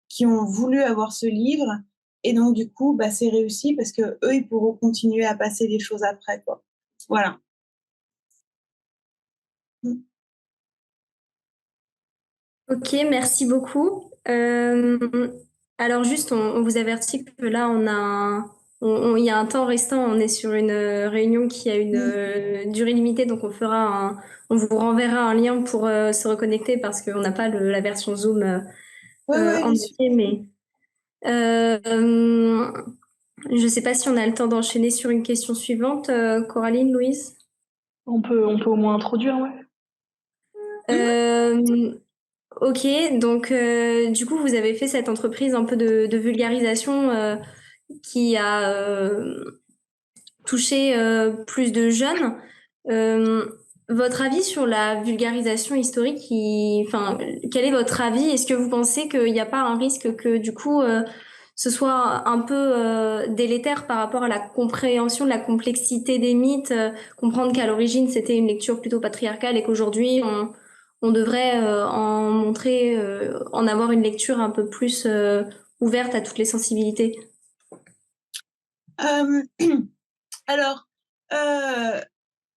qui ont voulu avoir ce livre. Et donc, du coup, bah, c'est réussi, parce que eux, ils pourront continuer à passer les choses après, quoi. Voilà. Ok, merci beaucoup. Alors juste, on vous avertit que là, il y a un temps restant. On est sur une réunion qui a une durée limitée, donc on vous renverra un lien pour se reconnecter parce qu'on n'a pas la version Zoom Ouais, en bien sûr. entier, mais je ne sais pas si on a le temps d'enchaîner sur une question suivante. Coraline, Louise? On peut au moins introduire, ouais. Euh, Ok, donc du coup, vous avez fait cette entreprise un peu de vulgarisation qui a touché plus de jeunes. Euh, Votre avis sur la vulgarisation historique, enfin, quel est votre avis? Est-ce que vous pensez qu'il n'y a pas un risque que du coup, ce soit un peu délétère par rapport à la compréhension de la complexité des mythes, comprendre qu'à l'origine c'était une lecture plutôt patriarcale et qu'aujourd'hui on devrait en avoir une lecture un peu plus ouverte à toutes les sensibilités? Euh, alors,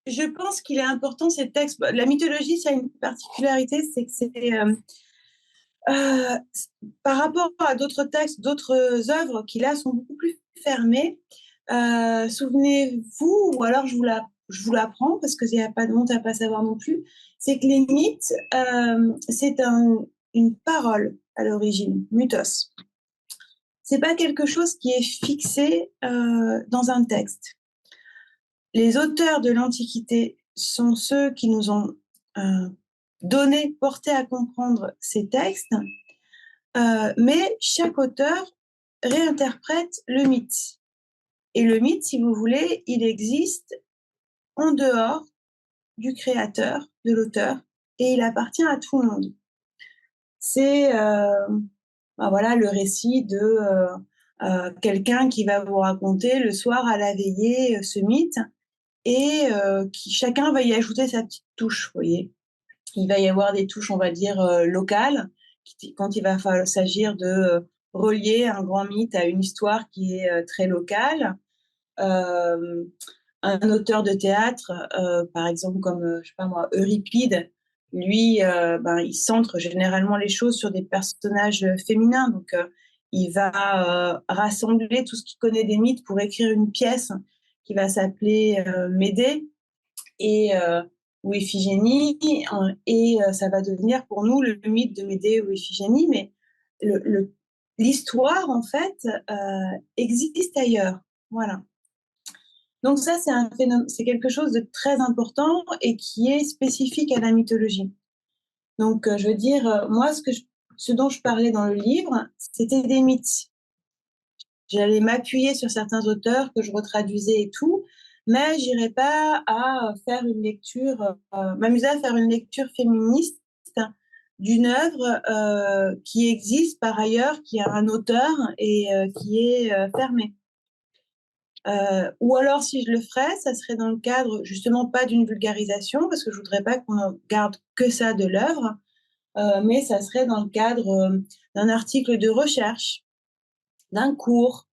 je pense qu'il est important ces textes. La mythologie, ça a une particularité, c'est que euh, par rapport à d'autres textes, d'autres œuvres qui là sont beaucoup plus fermées. Souvenez-vous, ou alors je vous l'apprends parce qu'il n'y a pas de honte à pas savoir non plus, c'est que les mythes, c'est une parole à l'origine, mythos. C'est pas quelque chose qui est fixé dans un texte. Les auteurs de l'Antiquité sont ceux qui nous ont euh, donné, porté à comprendre ces textes, mais chaque auteur réinterprète le mythe. Et le mythe, si vous voulez, il existe en dehors du créateur, de l'auteur, et il appartient à tout le monde. C'est voilà, le récit de quelqu'un qui va vous raconter le soir à la veillée ce mythe, et chacun va y ajouter sa petite touche, vous voyez. Il va y avoir des touches, on va dire, locales, quand il va s'agir de relier un grand mythe à une histoire qui est très locale. Euh, un auteur de théâtre, par exemple, comme, je sais pas moi, Euripide, lui, il centre généralement les choses sur des personnages féminins. Donc, il va rassembler tout ce qu'il connaît des mythes pour écrire une pièce qui va s'appeler Médée et ou Iphigénie, et ça va devenir pour nous le mythe de Médée ou Iphigénie, mais l'histoire, en fait, existe ailleurs. Voilà. Donc ça, c'est un phénomène, c'est quelque chose de très important et qui est spécifique à la mythologie. Donc, je veux dire, moi, ce dont je parlais dans le livre, c'était des mythes. J'allais m'appuyer sur certains auteurs que je retraduisais et tout, mais j'irais pas à faire une lecture, m'amuser à faire une lecture féministe d'une œuvre qui existe par ailleurs, qui a un auteur et qui est fermée. Ou alors, si je le ferais, ça serait dans le cadre justement pas d'une vulgarisation, parce que je voudrais pas qu'on garde que ça de l'œuvre, mais ça serait dans le cadre d'un article de recherche, d'un cours,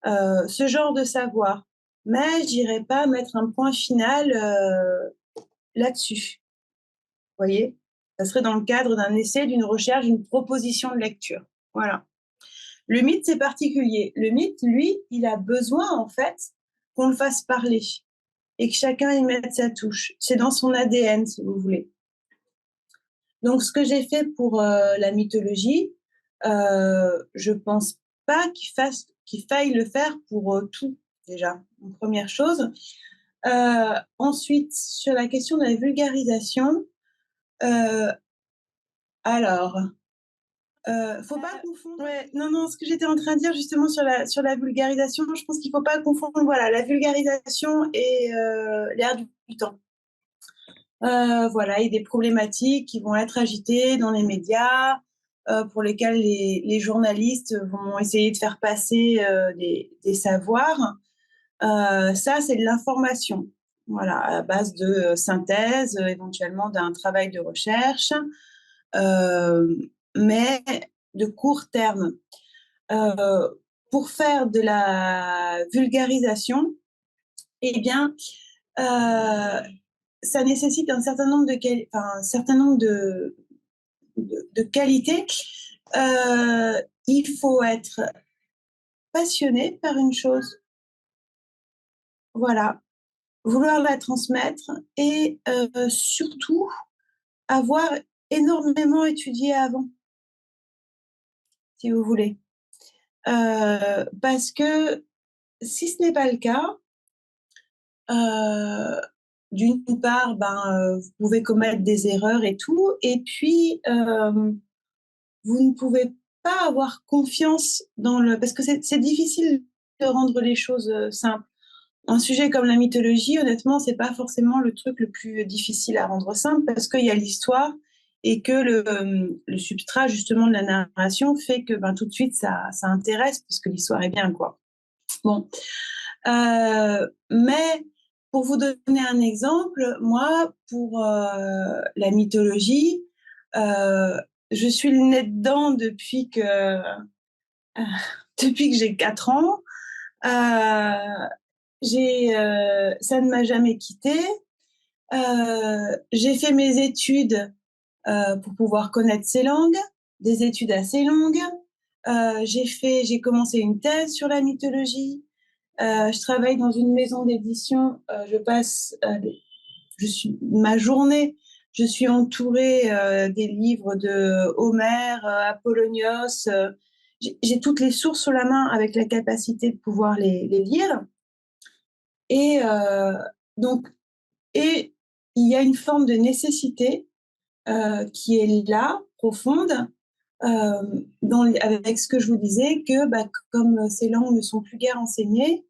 ce genre de savoir. Mais j'irai pas mettre un point final là-dessus. Vous voyez? Ça serait dans le cadre d'un essai, d'une recherche, d'une proposition de lecture. Voilà. Le mythe, c'est particulier. Le mythe, lui, il a besoin, en fait, qu'on le fasse parler et que chacun y mette sa touche. C'est dans son ADN, si vous voulez. Donc, ce que j'ai fait pour la mythologie, je pense pas qu'il faille le faire pour tout, déjà, une première chose. Ensuite, sur la question de la vulgarisation, euh, alors, faut pas confondre. Ouais, non, non, ce que j'étais en train de dire justement sur la vulgarisation, je pense qu'il faut pas confondre, voilà, la vulgarisation et l'air du temps. Voilà, il y a des problématiques qui vont être agitées dans les médias, pour lesquelles les journalistes vont essayer de faire passer des savoirs. Ça, c'est de l'information, voilà, à base de synthèse, éventuellement d'un travail de recherche, euh, mais de court terme. Euh, pour faire de la vulgarisation, eh bien, euh, ça nécessite un certain nombre un certain nombre de qualité, il faut être passionné par une chose, voilà, vouloir la transmettre et surtout avoir énormément étudié avant, si vous voulez. Parce que si ce n'est pas le cas, d'une part, vous pouvez commettre des erreurs et tout, et puis vous ne pouvez pas avoir confiance dans le... Parce que c'est difficile de rendre les choses simples. Un sujet comme la mythologie, honnêtement, c'est pas forcément le truc le plus difficile à rendre simple parce qu'il y a l'histoire et que le substrat justement de la narration fait que tout de suite ça intéresse parce que l'histoire est bien, quoi. Bon, mais pour vous donner un exemple, moi pour la mythologie, je suis le nez dedans depuis que j'ai 4 ans. Ça ne m'a jamais quittée. J'ai fait mes études pour pouvoir connaître ces langues, des études assez longues. J'ai commencé une thèse sur la mythologie. Je travaille dans une maison d'édition. Je passe ma journée. Je suis entourée des livres de Homère, Apollonios. J'ai toutes les sources sous la main avec la capacité de pouvoir les lire. Et donc, et il y a une forme de nécessité qui est là, profonde, avec ce que je vous disais, que comme ces langues ne sont plus guère enseignées,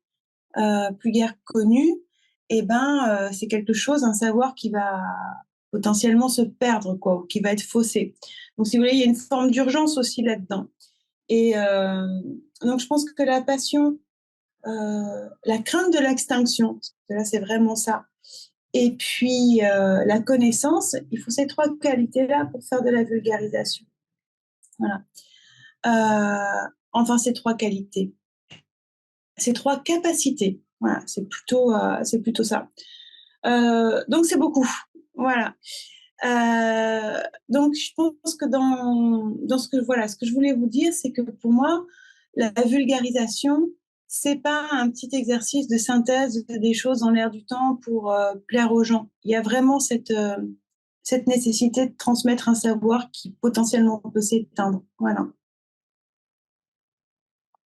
plus guère connues, c'est quelque chose, un savoir qui va potentiellement se perdre, quoi, ou qui va être faussé. Donc, si vous voulez, il y a une forme d'urgence aussi là-dedans. Et donc, je pense que la passion, la crainte de l'extinction, parce que là, c'est vraiment ça. Et puis, la connaissance, il faut ces 3 qualités-là pour faire de la vulgarisation. Voilà. Enfin, ces 3 qualités. Ces 3 capacités. Voilà, c'est plutôt ça. Donc, c'est beaucoup. Voilà. Donc, je pense que dans ce que je voulais vous dire, c'est que pour moi, la vulgarisation, c'est pas un petit exercice de synthèse des choses en l'air du temps pour plaire aux gens. Il y a vraiment cette nécessité de transmettre un savoir qui potentiellement peut s'éteindre. Voilà.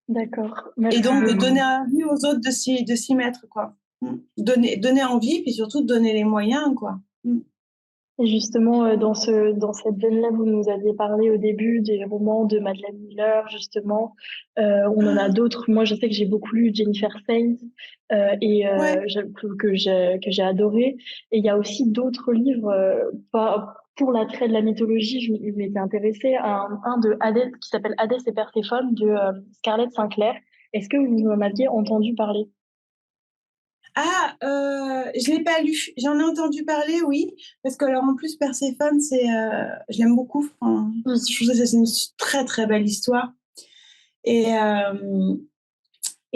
D'accord. Et donc, de Merci. donner envie aux autres de s'y mettre, quoi. Donner envie, puis surtout de donner les moyens, quoi. Et justement, dans cette veine-là, vous nous aviez parlé au début des romans de Madeleine Miller, justement. On en a d'autres. Moi, je sais que j'ai beaucoup lu Jennifer Saint Ouais. que j'ai adoré. Et il y a aussi d'autres livres, pas pour l'attrait de la mythologie, je m'étais intéressée à un de Hadès qui s'appelle Hadès et Perséphone de Scarlett Sinclair. Est-ce que vous en aviez entendu parler? Ah, je l'ai pas lu. J'en ai entendu parler, oui, parce que alors en plus Perséphone, je l'aime beaucoup. Enfin, je trouve que c'est une très très belle histoire. Et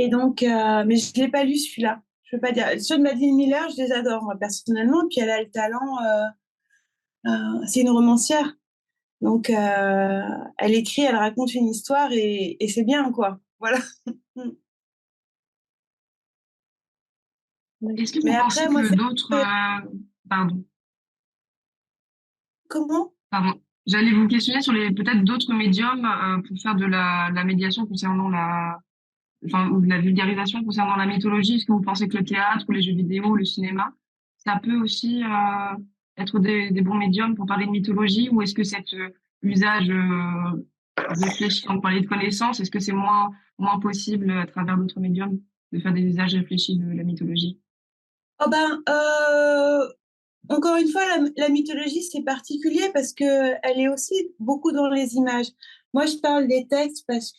donc, mais je l'ai pas lu celui-là. Je peux pas dire. Ceux de Madeleine Miller, je les adore moi personnellement. Puis elle a le talent. C'est une romancière, donc elle écrit, elle raconte une histoire et c'est bien, quoi. Voilà. Est-ce que vous Mais pensez après, moi, que d'autres... pardon, comment? pardon. J'allais vous questionner sur peut-être d'autres médiums pour faire de la médiation concernant ou de la vulgarisation concernant la mythologie. Est-ce que vous pensez que le théâtre ou les jeux vidéo, le cinéma, ça peut aussi être des bons médiums pour parler de mythologie, ou est-ce que cet usage réfléchi, on parlait de connaissances, est-ce que c'est moins possible à travers d'autres médiums de faire des usages réfléchis de la mythologie? Oh encore une fois, la mythologie, c'est particulier parce que elle est aussi beaucoup dans les images. Moi, je parle des textes parce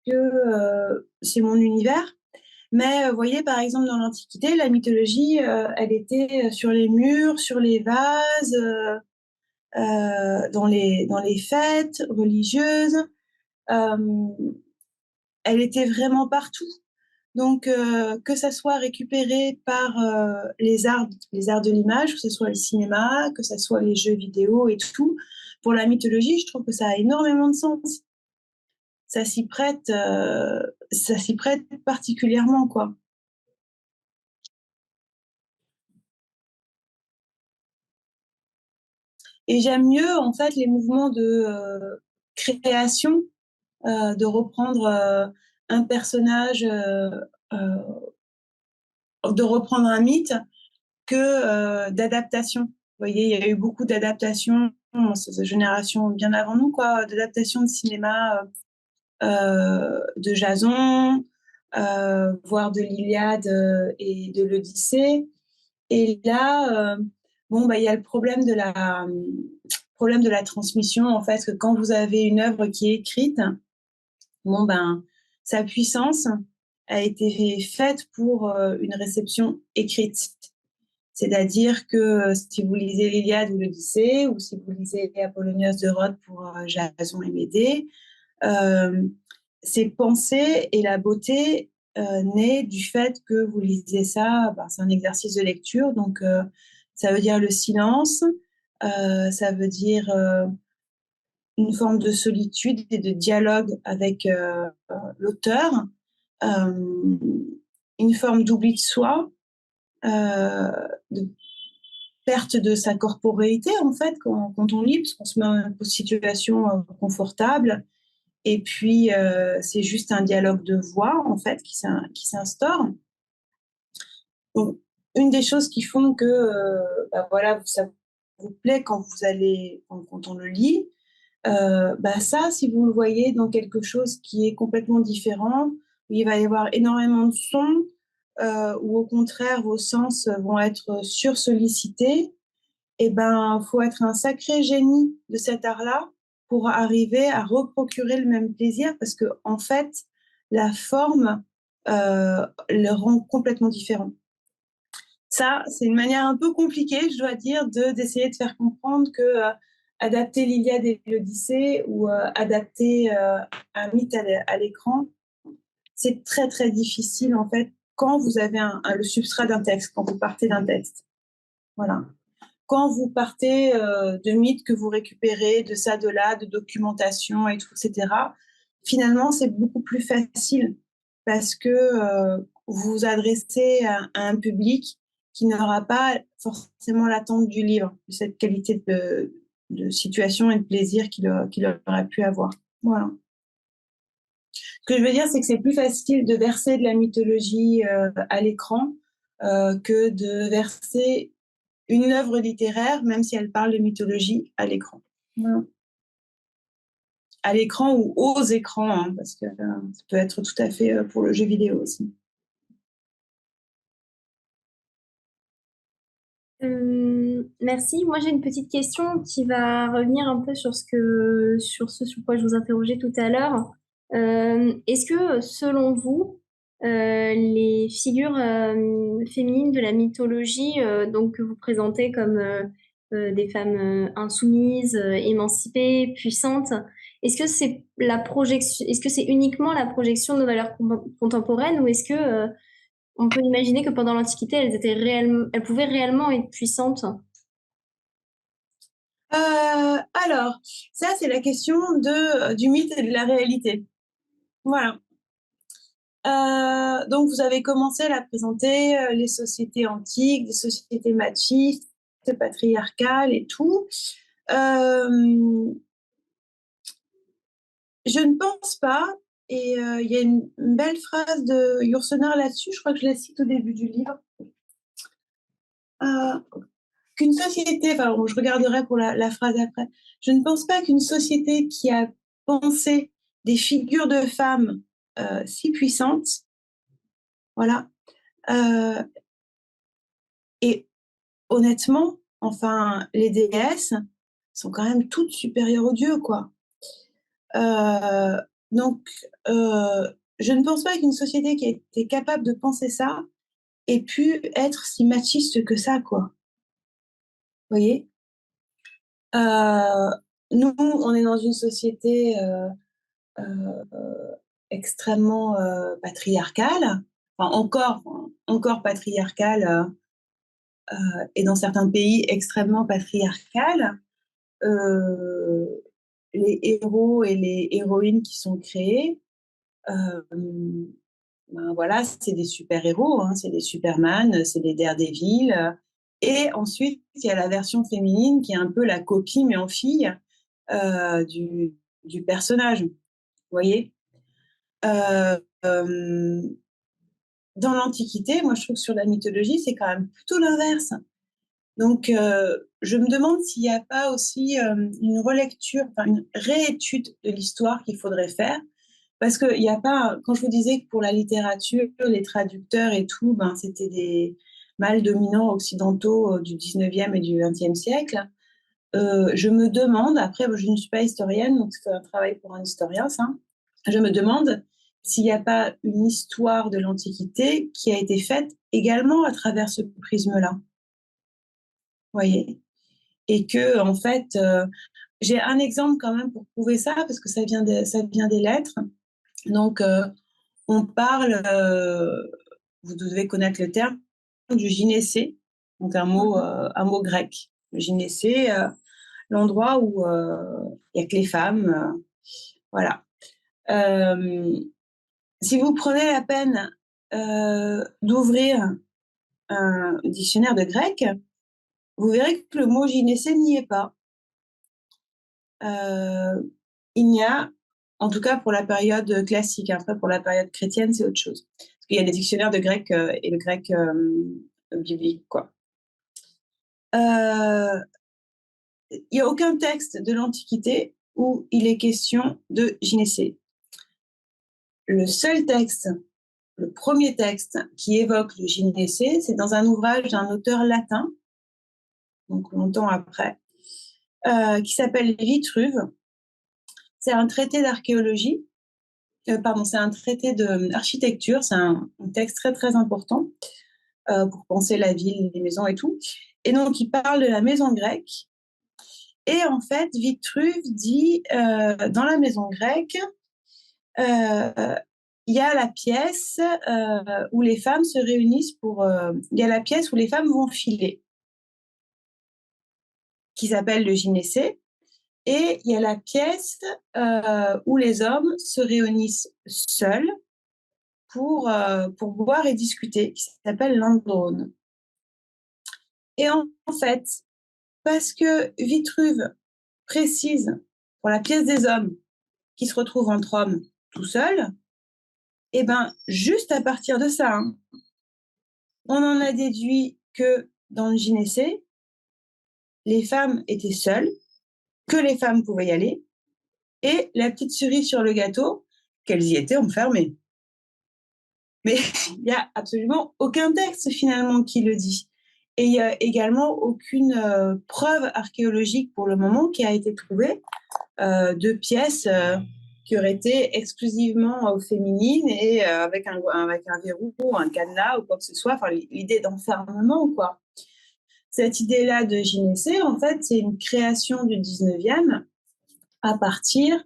que c'est mon univers. Mais vous voyez, par exemple, dans l'Antiquité, la mythologie, elle était sur les murs, sur les vases, dans les fêtes religieuses. Euh, Elle était vraiment partout. Donc, que ça soit récupéré par les arts de l'image, que ce soit le cinéma, que ce soit les jeux vidéo et tout, pour la mythologie, je trouve que ça a énormément de sens. Ça s'y prête particulièrement, quoi. Et j'aime mieux, en fait, les mouvements de création, de reprendre un personnage, de reprendre un mythe, que d'adaptation. Vous voyez, il y a eu beaucoup d'adaptations, cette génération bien avant nous, quoi, d'adaptations de cinéma de Jason, voire de l'Iliade et de l'Odyssée. Et là, bon, bah, il y a le problème de la transmission, en fait, que quand vous avez une œuvre qui est écrite, bon, ben, sa puissance a été faite pour une réception écrite. C'est-à-dire que si vous lisez l'Iliade ou l'Odyssée, ou si vous lisez Apollonios de Rhodes pour Jason et Médée, ces pensées et la beauté naît du fait que vous lisez ça, ben, c'est un exercice de lecture, donc ça veut dire le silence, ça veut dire une forme de solitude et de dialogue avec l'auteur, une forme d'oubli de soi, de perte de sa corporéité, en fait, quand on lit, parce qu'on se met en situation confortable. Et puis, c'est juste un dialogue de voix, en fait, qui s'instaure. Donc, une des choses qui font que bah, voilà, ça vous plaît quand on le lit, bah, ça, si vous le voyez dans quelque chose qui est complètement différent, où il va y avoir énormément de sons, ou au contraire, vos sens vont être sursollicités, et ben, faut être un sacré génie de cet art-là pour arriver à reprocurer le même plaisir, parce que en fait, la forme le rend complètement différent. Ça, c'est une manière un peu compliquée, je dois dire, d'essayer de faire comprendre que adapter l'Iliade et l'Odyssée ou adapter un mythe à l'écran, c'est très très difficile en fait quand vous avez le substrat d'un texte, quand vous partez d'un texte. Voilà. Quand vous partez de mythes que vous récupérez, de ça, de là, de documentation et tout, etc., finalement, c'est beaucoup plus facile parce que vous vous adressez à un public qui n'aura pas forcément l'attente du livre, de cette qualité de situation et de plaisir qu'il aurait pu avoir. Voilà. Ce que je veux dire, c'est que c'est plus facile de verser de la mythologie à l'écran que de verser une œuvre littéraire, même si elle parle de mythologie, à l'écran. Voilà. À l'écran ou aux écrans, hein, parce que ça peut être tout à fait pour le jeu vidéo aussi. Merci. Moi, j'ai une petite question qui va revenir un peu sur ce sur quoi je vous interrogeais tout à l'heure. Est-ce que, selon vous, les figures féminines de la mythologie, donc que vous présentez comme des femmes insoumises, émancipées, puissantes, est-ce que c'est uniquement la projection de nos valeurs contemporaines, ou est-ce que on peut imaginer que pendant l'Antiquité, elles pouvaient réellement être puissantes? Alors, ça, c'est la question du mythe et de la réalité. Voilà. Donc, vous avez commencé à présenter les sociétés antiques, des sociétés machistes, patriarcales et tout. Je ne pense pas, et il y a une belle phrase de Yourcenar là-dessus, je crois que je la cite au début du livre, qu'une société, enfin je regarderai pour la phrase après, je ne pense pas qu'une société qui a pensé des figures de femmes si puissantes, voilà, et honnêtement, enfin, les déesses sont quand même toutes supérieures aux dieux, quoi. Donc, je ne pense pas qu'une société qui a été capable de penser ça ait pu être si machiste que ça, quoi. Vous voyez? Nous, on est dans une société extrêmement patriarcale, enfin, encore patriarcale, et dans certains pays extrêmement patriarcale. euh, les héros et les héroïnes qui sont créés, euh, ben voilà, c'est des super-héros, hein, c'est des Superman, c'est des Daredevil. Et ensuite, il y a la version féminine qui est un peu la copie, mais en fille, du personnage. Vous voyez? Euh, euh, dans l'Antiquité, moi je trouve que sur la mythologie, c'est quand même plutôt l'inverse. Donc, je me demande s'il n'y a pas aussi une relecture, enfin une réétude de l'histoire qu'il faudrait faire. Parce qu'il n'y a pas, quand je vous disais que pour la littérature, les traducteurs et tout, ben, c'était des mâles dominants occidentaux du 19e et du 20e siècle, je me demande, après, je ne suis pas historienne, donc c'est un travail pour un historien, ça, je me demande s'il n'y a pas une histoire de l'Antiquité qui a été faite également à travers ce prisme-là. Voyez. Et que, en fait, j'ai un exemple quand même pour prouver ça, parce que ça vient des lettres. Donc, on parle, vous devez connaître le terme, du gynécée, donc un mot grec. Le gynécée, l'endroit où il n'y a que les femmes. Voilà. Si vous prenez la peine d'ouvrir un dictionnaire de grec, vous verrez que le mot gynécée n'y est pas. Il n'y a, en tout cas pour la période classique, après pour la période chrétienne, c'est autre chose. Parce qu'il y a des dictionnaires de grec et le grec biblique, quoi. Il n'y a aucun texte de l'Antiquité où il est question de gynécée. Le seul texte, le premier texte qui évoque le gynécée, c'est dans un ouvrage d'un auteur latin, donc longtemps après, qui s'appelle Vitruve. C'est un traité d'archéologie, pardon, c'est un traité d'architecture, c'est un texte très très important pour penser la ville, les maisons et tout. Et donc, il parle de la maison grecque. Et en fait, Vitruve dit, dans la maison grecque, il y a la pièce où les femmes se réunissent il y a la pièce où les femmes vont filer, qui s'appelle le gynécée. Et il y a la pièce où les hommes se réunissent seuls pour boire et discuter, qui s'appelle l'androne. Et en fait, parce que Vitruve précise pour la pièce des hommes qui se retrouvent entre hommes tout seuls, et ben juste à partir de ça, hein, on en a déduit que dans le gynécée, les femmes étaient seules, que les femmes pouvaient y aller, et la petite cerise sur le gâteau, qu'elles y étaient enfermées. Mais il n'y a absolument aucun texte finalement qui le dit. Et il n'y a également aucune preuve archéologique pour le moment qui a été trouvée de pièces qui auraient été exclusivement féminines et avec un verrou, un cadenas ou quoi que ce soit, enfin l'idée d'enfermement, quoi. Cette idée-là de gynécée, en fait, c'est une création du 19e à partir,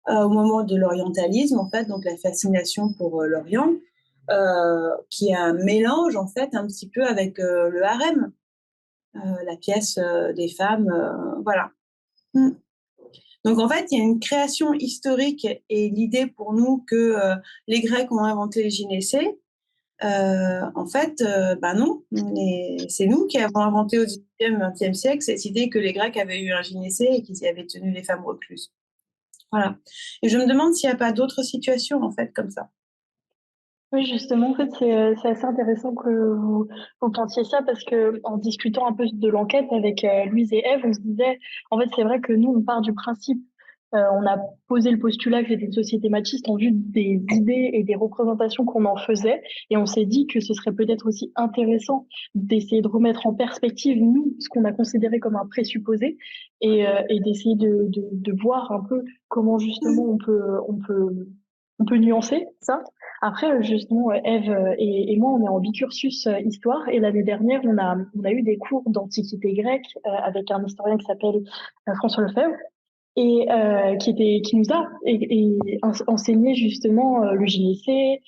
au moment de l'orientalisme, en fait, donc la fascination pour l'Orient, qui est un mélange, en fait, un petit peu avec le harem, la pièce des femmes, voilà. Donc, en fait, il y a une création historique et l'idée pour nous que les Grecs ont inventé le gynécée, en fait, bah non, c'est nous qui avons inventé au 19e, 20e siècle cette idée que les Grecs avaient eu un gynécée et qu'ils y avaient tenu les femmes recluses. Voilà. Et je me demande s'il n'y a pas d'autres situations, en fait, comme ça. Oui, justement, en fait, c'est assez intéressant que vous pensiez ça parce que en discutant un peu de l'enquête avec Louise et Ève, on se disait, en fait, c'est vrai que nous, on part du principe, on a posé le postulat que c'était une société machiste en vue des idées et des représentations qu'on en faisait, et on s'est dit que ce serait peut-être aussi intéressant d'essayer de remettre en perspective, nous, ce qu'on a considéré comme un présupposé, et d'essayer de voir un peu comment justement on peut nuancer ça. Après, justement, Ève et moi, on est en bicursus histoire et l'année dernière, on a eu des cours d'antiquité grecque avec un historien qui s'appelle François Lefebvre et qui nous a enseigné justement le gynécée,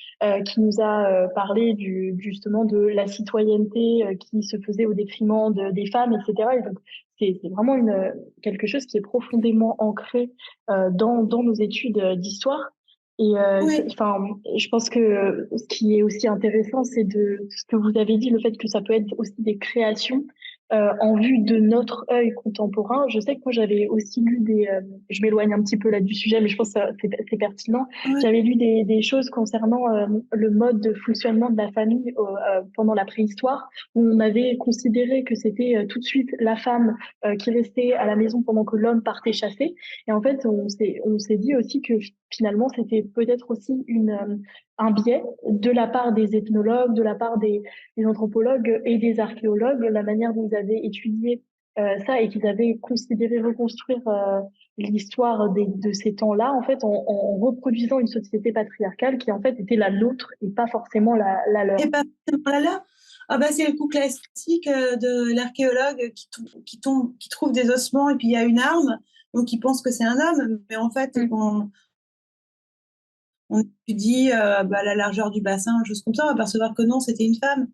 qui nous a parlé justement de la citoyenneté qui se faisait au détriment des femmes, etc. Et donc, c'est vraiment quelque chose qui est profondément ancré dans nos études d'histoire. Et Oui, enfin, je pense que ce qui est aussi intéressant, c'est de ce que vous avez dit, le fait que ça peut être aussi des créations en vue de notre œil contemporain. Je sais que moi j'avais aussi lu je m'éloigne un petit peu là du sujet, mais je pense que c'est pertinent. oui, J'avais lu des choses concernant le mode de fonctionnement de la famille pendant la préhistoire, où on avait considéré que c'était tout de suite la femme qui restait à la maison pendant que l'homme partait chasser. Et en fait, on s'est dit aussi que finalement, c'était peut-être aussi un biais de la part des ethnologues, de la part des anthropologues et des archéologues, la manière dont ils avaient étudié ça et qu'ils avaient considéré reconstruire l'histoire de ces temps-là, en fait, en reproduisant une société patriarcale qui, en fait, était la nôtre et pas forcément la leur. et pas forcément là. Ah bah, c'est le coup classique de l'archéologue qui trouve des ossements et puis il y a une arme, donc il pense que c'est un homme, mais en fait, Mm. quand on étudie bah, la largeur du bassin, des choses comme ça, on va percevoir que non, c'était une femme.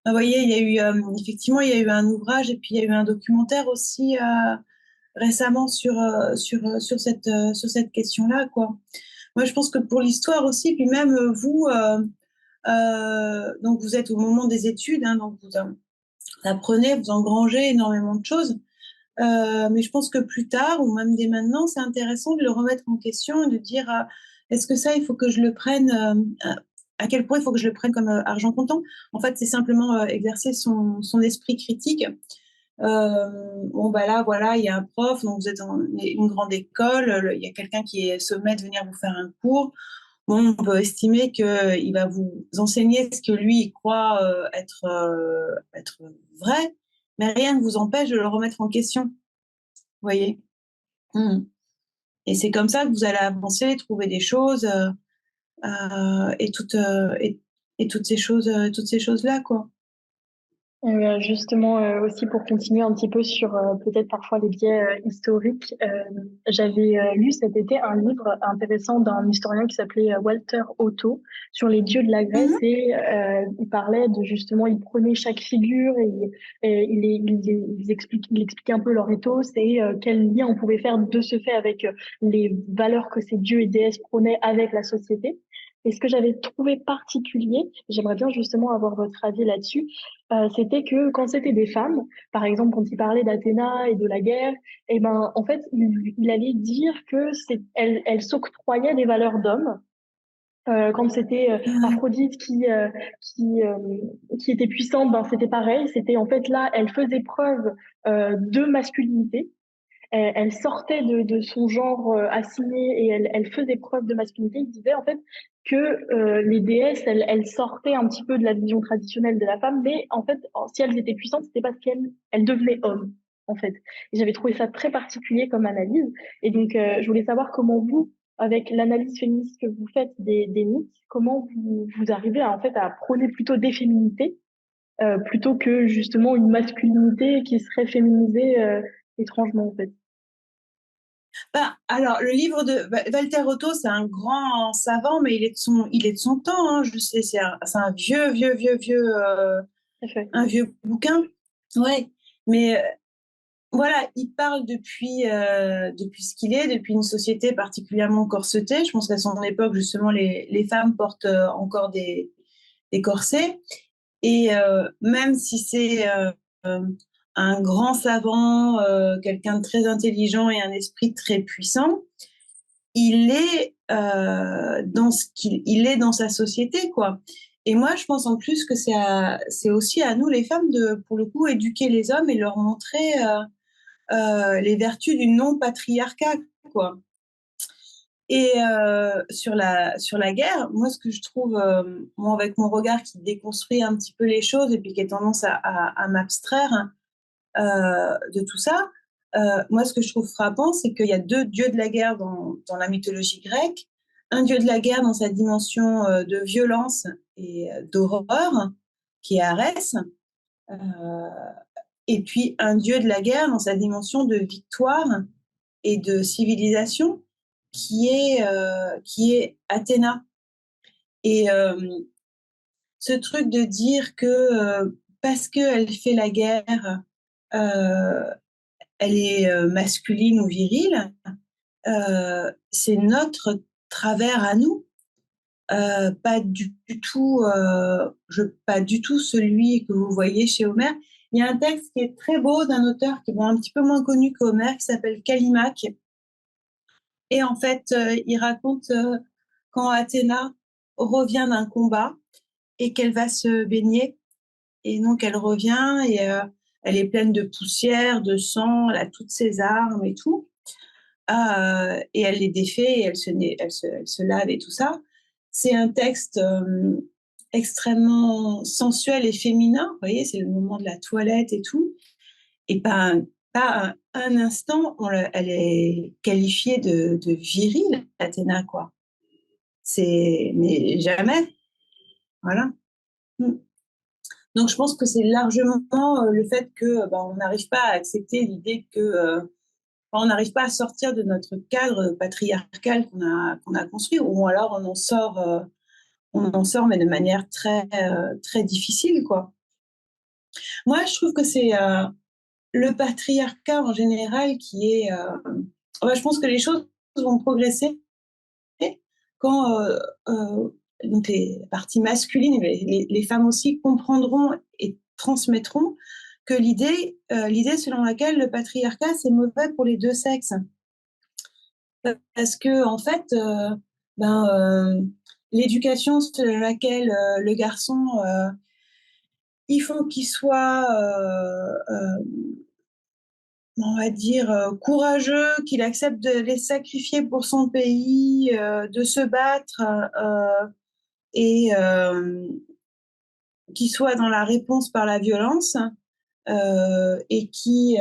Vous voyez, il y a eu effectivement, il y a eu un ouvrage et puis il y a eu un documentaire aussi récemment sur cette question-là, quoi. Moi, je pense que pour l'histoire aussi, puis même vous, donc vous êtes au moment des études, hein, donc vous apprenez, vous engrangez énormément de choses. Mais je pense que plus tard, ou même dès maintenant, c'est intéressant de le remettre en question et de dire est-ce que ça, il faut que je le prenne à quel point il faut que je le prenne comme argent comptant. En fait, c'est simplement exercer son esprit critique. Bon, bah là, voilà, il y a un prof, donc vous êtes dans une grande école, il y a quelqu'un qui se met de venir vous faire un cours. Bon, on peut estimer qu'il va vous enseigner ce que lui il croit être vrai, mais rien ne vous empêche de le remettre en question. Vous voyez. Mm. Et c'est comme ça que vous allez avancer, trouver des choses et toutes ces choses-là, quoi. Justement, aussi pour continuer un petit peu sur peut-être parfois les biais historiques, j'avais lu cet été un livre intéressant d'un historien qui s'appelait Walter Otto sur les dieux de la Grèce Mhm. et il parlait de justement, il prenait chaque figure et il expliquait un peu leur ethos et quel lien on pouvait faire de ce fait avec les valeurs que ces dieux et déesses prônaient avec la société. Et ce que j'avais trouvé particulier, j'aimerais bien justement avoir votre avis là-dessus, c'était que quand c'était des femmes, par exemple quand il parlait d'Athéna et de la guerre, et ben en fait il allait dire que elles s'octroyaient des valeurs d'hommes. Quand c'était Mhm. Aphrodite qui euh, qui était puissante, ben c'était pareil. C'était en fait là, elle faisait preuve de masculinité. Elle sortait de son genre assigné et elle faisait preuve de masculinité. Il disait en fait que les déesses, elles sortaient un petit peu de la vision traditionnelle de la femme, mais en fait, si elles étaient puissantes, c'était parce qu'elles devenaient hommes, en fait. Et j'avais trouvé ça très particulier comme analyse. Et donc, je voulais savoir comment vous, avec l'analyse féministe que vous faites des mythes, comment vous arrivez en fait, à prôner plutôt des féminités plutôt que justement une masculinité qui serait féminisée étrangement, en fait. Bah, alors, le livre de Walter Otto, c'est un grand savant, mais il est de son temps, hein, je sais, c'est un Tout à fait. un vieux bouquin. Ouais, mais voilà, il parle depuis ce qu'il est, depuis une société particulièrement corsetée. Je pense qu'à son époque, justement, les femmes portent encore des corsets. Et même si c'est un grand savant, quelqu'un de très intelligent et un esprit très puissant, il est dans il est dans sa société, quoi. Et moi, je pense en plus que c'est aussi à nous, les femmes, de, pour le coup, éduquer les hommes et leur montrer les vertus du non-patriarcat, quoi. Et sur la guerre, moi, ce que je trouve, moi, avec mon regard qui déconstruit un petit peu les choses et puis qui a tendance à m'abstraire de tout ça, moi, ce que je trouve frappant, c'est qu'il y a deux dieux de la guerre dans la mythologie grecque. Un dieu de la guerre dans sa dimension de violence et d'horreur, qui est Arès, euh, et puis un dieu de la guerre dans sa dimension de victoire et de civilisation, qui est Athéna. Et ce truc de dire que parce qu'elle fait la guerre, euh, elle est masculine ou virile, c'est notre travers à nous, pas du tout, pas du tout celui que vous voyez chez Homère. Il y a un texte qui est très beau d'un auteur qui est un petit peu moins connu qu'Homère, qui s'appelle Callimaque. Et en fait, il raconte quand Athéna revient d'un combat et qu'elle va se baigner. Et donc, elle revient et elle est pleine de poussière, de sang, elle a toutes ses armes et tout. Et elle les défait et elle se lave et tout ça. C'est un texte extrêmement sensuel et féminin. Vous voyez, c'est le moment de la toilette et tout. Et pas un instant, elle est qualifiée de virile, Athéna, quoi. Mais jamais. Voilà. Donc, je pense que c'est largement le fait que on n'arrive pas à accepter l'idée que on n'arrive pas à sortir de notre cadre patriarcal qu'on a construit, ou alors on en sort, mais de manière très difficile, quoi. Moi, je trouve que c'est le patriarcat en général qui est. Je pense que les choses vont progresser quand donc les parties masculines, les femmes aussi comprendront et transmettront que l'idée selon laquelle le patriarcat c'est mauvais pour les deux sexes, parce que en fait, l'éducation selon laquelle le garçon il faut qu'il soit on va dire, courageux, qu'il accepte de les sacrifier pour son pays, de se battre, et qui soit dans la réponse par la violence, et qui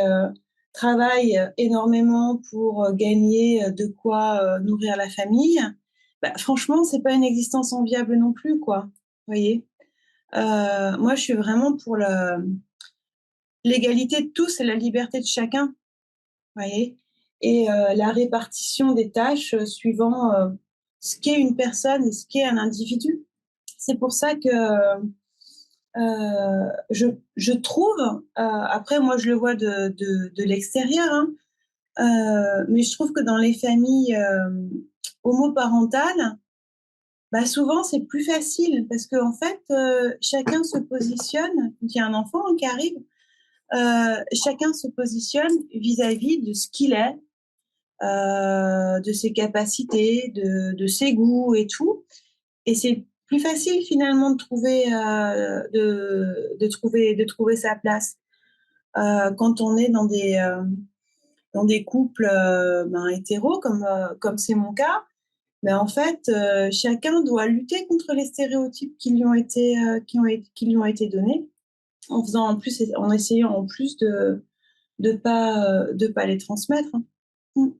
travaille énormément pour gagner de quoi nourrir la famille, franchement, c'est pas une existence enviable non plus, quoi. Vous voyez? Moi, je suis vraiment pour l'égalité de tous et la liberté de chacun. Voyez, et la répartition des tâches suivant ce qu'est une personne et ce qu'est un individu. C'est pour ça que je trouve, après moi je le vois de l'extérieur, hein, mais je trouve que dans les familles homoparentales, souvent c'est plus facile parce qu'en fait chacun se positionne, quand il y a un enfant qui arrive, chacun se positionne vis-à-vis de ce qu'il est, de ses capacités, de ses goûts et tout. Et c'est plus facile finalement de trouver sa place quand on est dans des couples hétéros comme c'est mon cas. Mais en fait, chacun doit lutter contre les stéréotypes qui lui ont été donnés, en essayant en plus de pas les transmettre. Mm.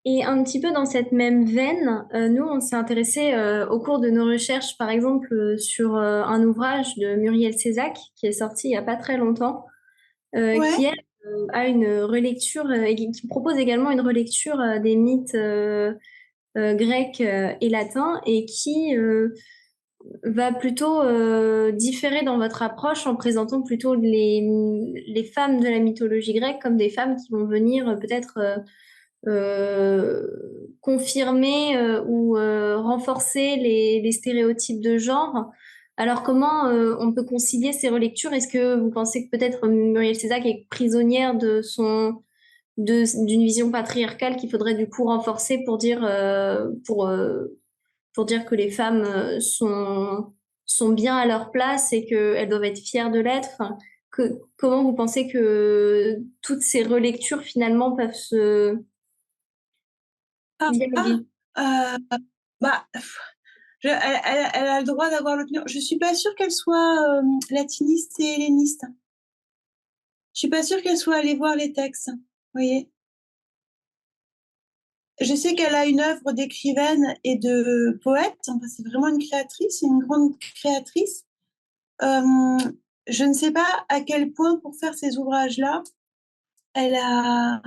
Et un petit peu dans cette même veine, nous, on s'est intéressé au cours de nos recherches, par exemple, sur un ouvrage de Muriel Césac qui est sorti il n'y a pas très longtemps, qui, Ouais. elle, a une relecture et qui propose également une relecture des mythes grecs et latins et qui va plutôt différer dans votre approche en présentant plutôt les femmes de la mythologie grecque comme des femmes qui vont venir peut-être confirmer ou renforcer les stéréotypes de genre. Alors comment on peut concilier ces relectures? Est-ce que vous pensez que peut-être Muriel Césac est prisonnière d'une vision patriarcale qu'il faudrait du coup renforcer pour dire que les femmes sont bien à leur place et qu'elles doivent être fières de l'être? Enfin, comment vous pensez que toutes ces relectures finalement peuvent se Ah, dialoguer? ah, bah, elle a le droit d'avoir l'opinion. Je suis pas sûre qu'elle soit latiniste et helléniste. Je suis pas sûre qu'elle soit allée voir les textes. Vous voyez? Je sais qu'elle a une œuvre d'écrivaine et de poète. Enfin, c'est vraiment une créatrice, une grande créatrice. Euh, je ne sais pas à quel point, pour faire ces ouvrages-là, elle a,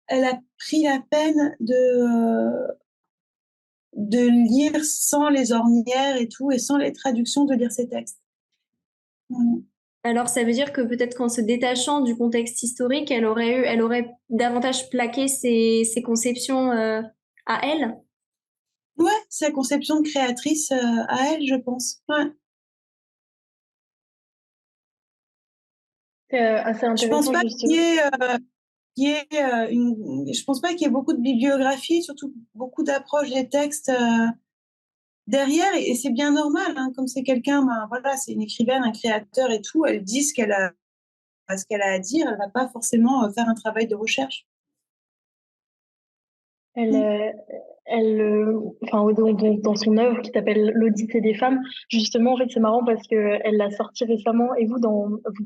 elle a pris la peine de lire sans les ornières et tout, et sans les traductions, de lire ses textes. Alors, ça veut dire que peut-être qu'en se détachant du contexte historique, elle aurait davantage plaqué ses conceptions à elle. Ouais, sa conception de créatrice à elle, je pense. Ouais. C'est assez Je pense intéressant, pas qu'il y justement. ait, je pense pas qu'il y ait beaucoup de bibliographie, surtout beaucoup d'approches des textes derrière, et c'est bien normal, hein, comme c'est quelqu'un, ben, voilà, c'est une écrivaine, un créateur et tout, elle dit ce qu'elle a à dire, elle va pas forcément faire un travail de recherche. Elle, Mm. euh, enfin, dans son œuvre qui s'appelle L'Odyssée des femmes, justement, en fait, c'est marrant parce que elle l'a sorti récemment et vous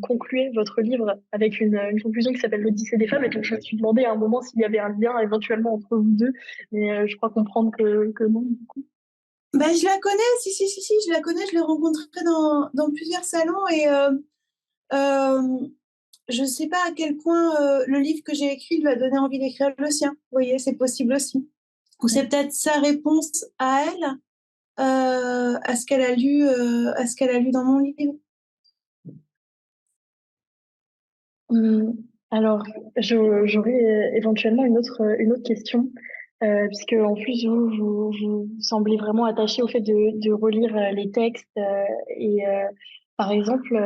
concluez votre livre avec une conclusion qui s'appelle L'Odyssée des femmes. Et donc, je me suis demandé à un moment s'il y avait un lien éventuellement entre vous deux, mais je crois comprendre que non, du coup. Ben, je la connais, si, je la connais, je l'ai rencontrée dans plusieurs salons et euh, je sais pas à quel point le livre que j'ai écrit lui a donné envie d'écrire le sien. Vous voyez, c'est possible aussi. Ou c'est peut-être sa réponse à elle, à ce qu'elle a lu, à ce qu'elle a lu dans mon livre. Hum, alors, j'aurais éventuellement une autre question, puisque en plus vous semblez vraiment attaché au fait de relire les textes par exemple,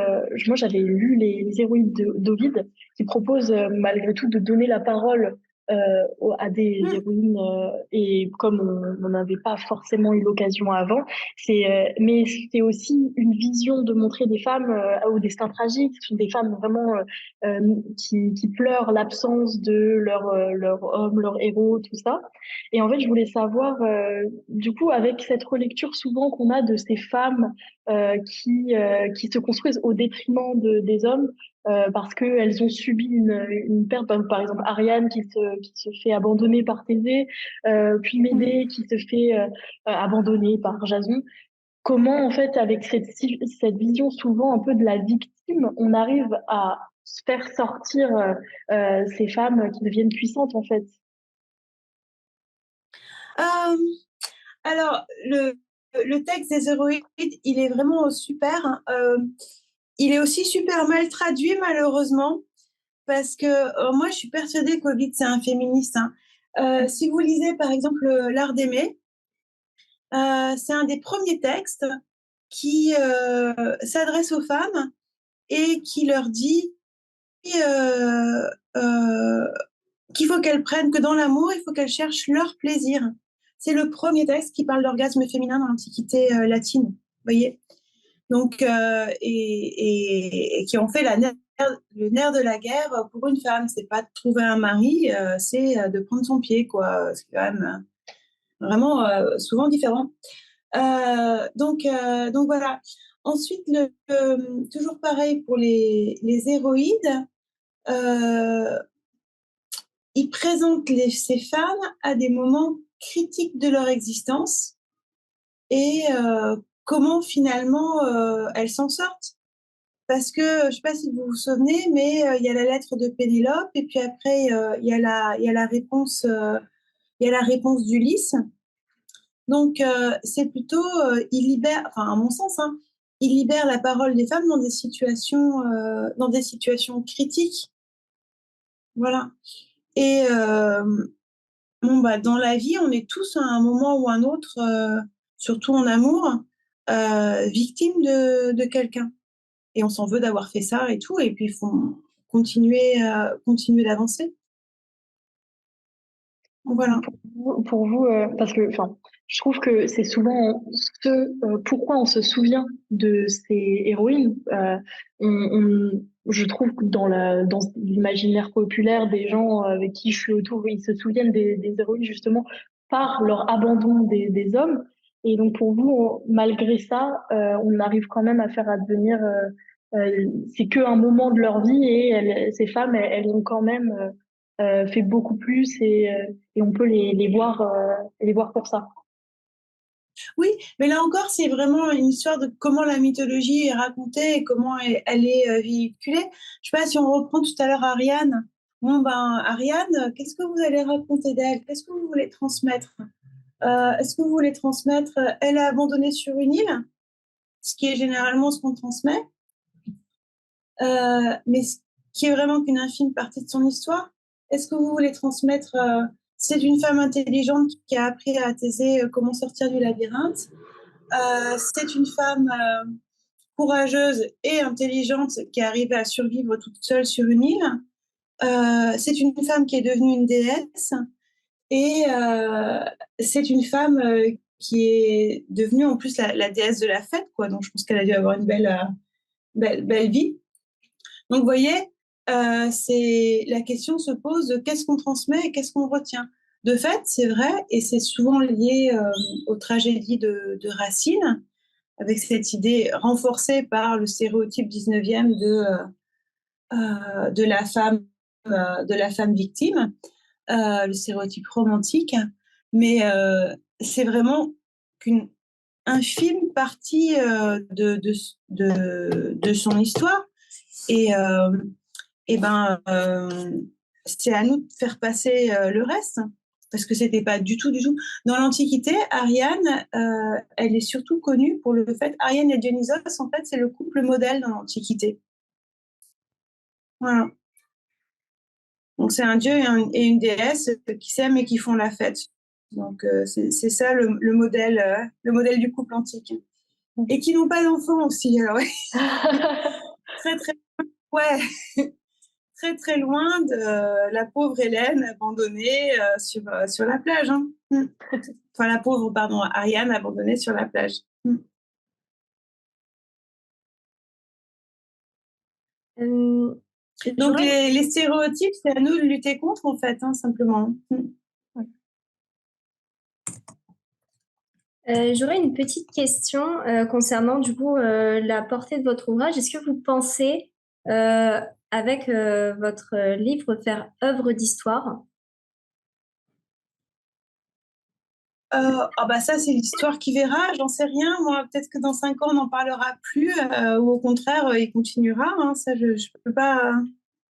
moi j'avais lu les héroïdes d'Ovide qui proposent malgré tout de donner la parole à des Hmm. héroïnes et comme on n'avait pas forcément eu l'occasion avant, mais c'est aussi une vision de montrer des femmes au destin tragique, ce sont des femmes vraiment qui pleurent l'absence de leur homme, leur héros, tout ça. Et en fait, je voulais savoir, du coup, avec cette relecture souvent qu'on a de ces femmes qui se construisent au détriment des hommes, parce qu'elles ont subi une perte, par exemple Ariane qui se fait abandonner par Thésée, puis Hmm. Médée qui se fait abandonner par Jason. Comment, en fait, avec cette vision souvent un peu de la victime, on arrive à faire sortir ces femmes qui deviennent puissantes, en fait. Euh, alors, le texte des héroïdes, il est vraiment super, hein. Il est aussi super mal traduit, malheureusement, parce que moi, je suis persuadée qu'Ovid, c'est un féministe, hein. Si vous lisez, par exemple, L'Art d'aimer, c'est un des premiers textes qui s'adresse aux femmes et qui leur dit euh, euh, qu'il faut qu'elles prennent, que dans l'amour, il faut qu'elles cherchent leur plaisir. C'est le premier texte qui parle d'orgasme féminin dans l'Antiquité latine, vous voyez. Donc, et qui ont fait le nerf de la guerre pour une femme. C'est pas de trouver un mari, c'est de prendre son pied, quoi. C'est quand même vraiment souvent différent. Donc voilà. Ensuite, toujours pareil pour les héroïdes, euh, ils présentent ces femmes à des moments critiques de leur existence et comment finalement elles s'en sortent. Parce que, je ne sais pas si vous vous souvenez, mais il y a la lettre de Pénélope et puis après, il y a la réponse, il y a la réponse d'Ulysse. Donc, c'est plutôt, il libère, enfin, à mon sens, hein, il libère la parole des femmes dans des situations critiques. Voilà. Et bon, bah, dans la vie, on est tous à un moment ou un autre, surtout en amour, victime de quelqu'un. Et on s'en veut d'avoir fait ça et tout. Et puis, il faut continuer d'avancer. Voilà. Pour vous, parce que, enfin, je trouve que c'est souvent pourquoi on se souvient de ces héroïnes. Je trouve que dans l'imaginaire populaire des gens avec qui je suis autour, ils se souviennent des héroïnes justement par leur abandon des hommes. Et donc pour vous, malgré ça, on arrive quand même à faire advenir. C'est qu'un moment de leur vie et ces femmes, elles ont quand même fait beaucoup plus et on peut les voir pour ça. Oui, mais là encore, c'est vraiment une histoire de comment la mythologie est racontée et comment elle est véhiculée. Je sais pas si on reprend tout à l'heure Ariane. Bon, ben, Ariane, qu'est-ce que vous allez raconter d'elle? Qu'est-ce que vous voulez transmettre? Est-ce que vous voulez transmettre, elle est abandonnée sur une île, ce qui est généralement ce qu'on transmet, mais qui est vraiment qu'une infime partie de son histoire. Est-ce que vous voulez transmettre c'est une femme intelligente qui a appris à Thésée comment sortir du labyrinthe. C'est une femme courageuse et intelligente qui est arrivée à survivre toute seule sur une île. C'est une femme qui est devenue une déesse et c'est une femme qui est devenue en plus la déesse de la fête, quoi. Donc je pense qu'elle a dû avoir une belle vie. Donc, vous voyez, la question se pose de qu'est-ce qu'on transmet et qu'est-ce qu'on retient. De fait, c'est vrai, et c'est souvent lié aux tragédies de Racine, avec cette idée renforcée par le stéréotype 19e de la femme victime, le stéréotype romantique. Mais c'est vraiment qu'une infime partie de son histoire. Et c'est à nous de faire passer le reste, parce que c'était pas du tout. Dans l'Antiquité, Ariane, elle est surtout connue pour le fait, Ariane et Dionysos, en fait, c'est le couple modèle dans l'Antiquité. Voilà. Donc c'est un dieu et une déesse qui s'aiment et qui font la fête. Donc c'est ça le modèle du couple antique. Et qui n'ont pas d'enfants aussi. Alors, ouais. Très très ouais. Très très loin de la pauvre Hélène abandonnée sur la plage. Hein. Enfin, la pauvre, pardon, Ariane abandonnée sur la plage. Donc les stéréotypes, c'est à nous de lutter contre, en fait, hein, simplement. J'aurais une petite question concernant du coup la portée de votre ouvrage. Est-ce que vous pensez avec votre livre faire œuvre d'histoire? Ça, c'est l'histoire qui verra, j'en sais rien. Moi, peut-être que dans 5 ans, on n'en parlera plus, ou au contraire, il continuera. Hein. Ça, je ne peux pas.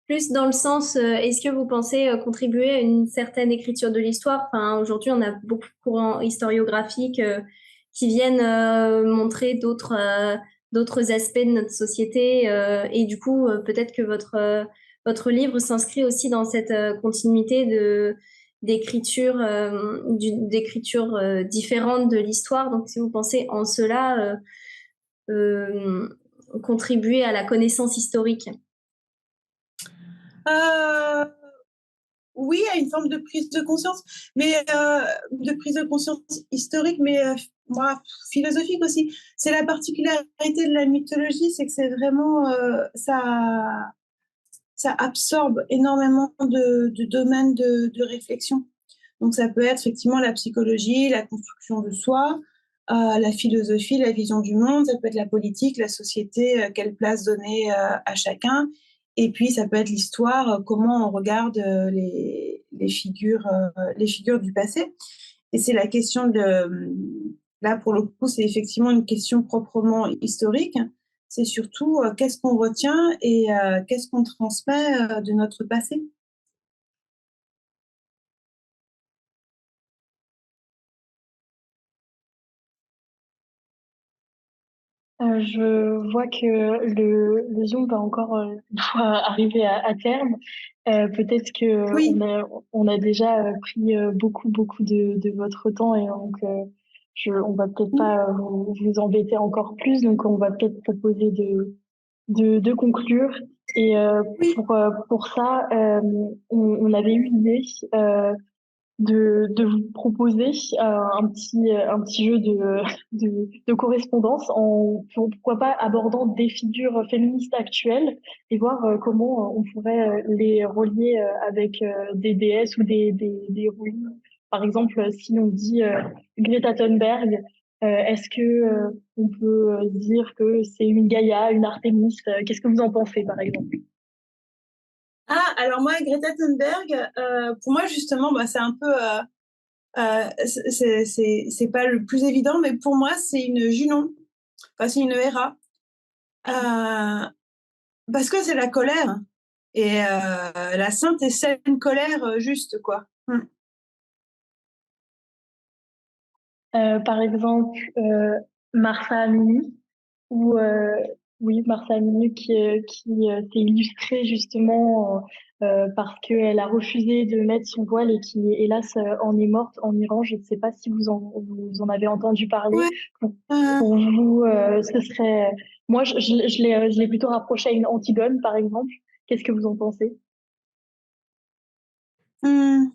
Plus dans le sens, est-ce que vous pensez contribuer à une certaine écriture de l'histoire? Enfin, aujourd'hui, on a beaucoup de courants historiographiques qui viennent montrer d'autres aspects de notre société. Et du coup, peut-être que votre livre s'inscrit aussi dans cette continuité d'écriture différente de l'histoire. Donc, si vous pensez en cela contribuer à la connaissance historique. Oui, à une forme de prise de conscience, mais de prise de conscience historique, mais philosophique aussi. C'est la particularité de la mythologie, c'est que c'est vraiment ça absorbe énormément de domaines de réflexion. Donc ça peut être effectivement la psychologie, la construction de soi, la philosophie, la vision du monde, ça peut être la politique, la société, quelle place donner à chacun. Et puis ça peut être l'histoire, comment on regarde les figures du passé. Et c'est la question là pour le coup, c'est effectivement une question proprement historique. C'est surtout qu'est-ce qu'on retient et qu'est-ce qu'on transmet de notre passé. Je vois que le Zoom va encore doit arriver à terme. Peut-être que Oui. on a déjà pris beaucoup de votre temps et donc on va peut-être pas vous embêter encore plus. Donc on va peut-être proposer de conclure. Et Oui. pour ça, on avait eu l'idée de vous proposer un petit jeu de correspondance pourquoi pas abordant des figures féministes actuelles et voir comment on pourrait les relier avec des déesses ou des héroïnes. Par exemple, si on dit Greta Thunberg, est-ce que on peut dire que c'est une Gaïa, une Artémis? Qu'est-ce que vous en pensez, par exemple? Alors moi, Greta Thunberg, pour moi justement, c'est un peu, c'est pas le plus évident, mais pour moi c'est une Junon, enfin c'est une Héra, parce que c'est la colère et la sainte et saine colère juste quoi. Par exemple, Martha Amini ou Oui, Martha Minuk qui s'est illustrée justement parce qu'elle a refusé de mettre son voile et qui, hélas, en est morte en Iran. Je ne sais pas si vous en avez entendu parler. Ouais. Pour, Euh, pour vous, ce serait... Moi, je l'ai plutôt rapproché à une Antigone, par exemple. Qu'est-ce que vous en pensez? hmm.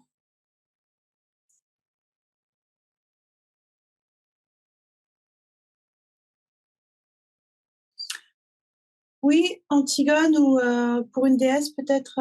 Oui, Antigone ou pour une déesse peut-être.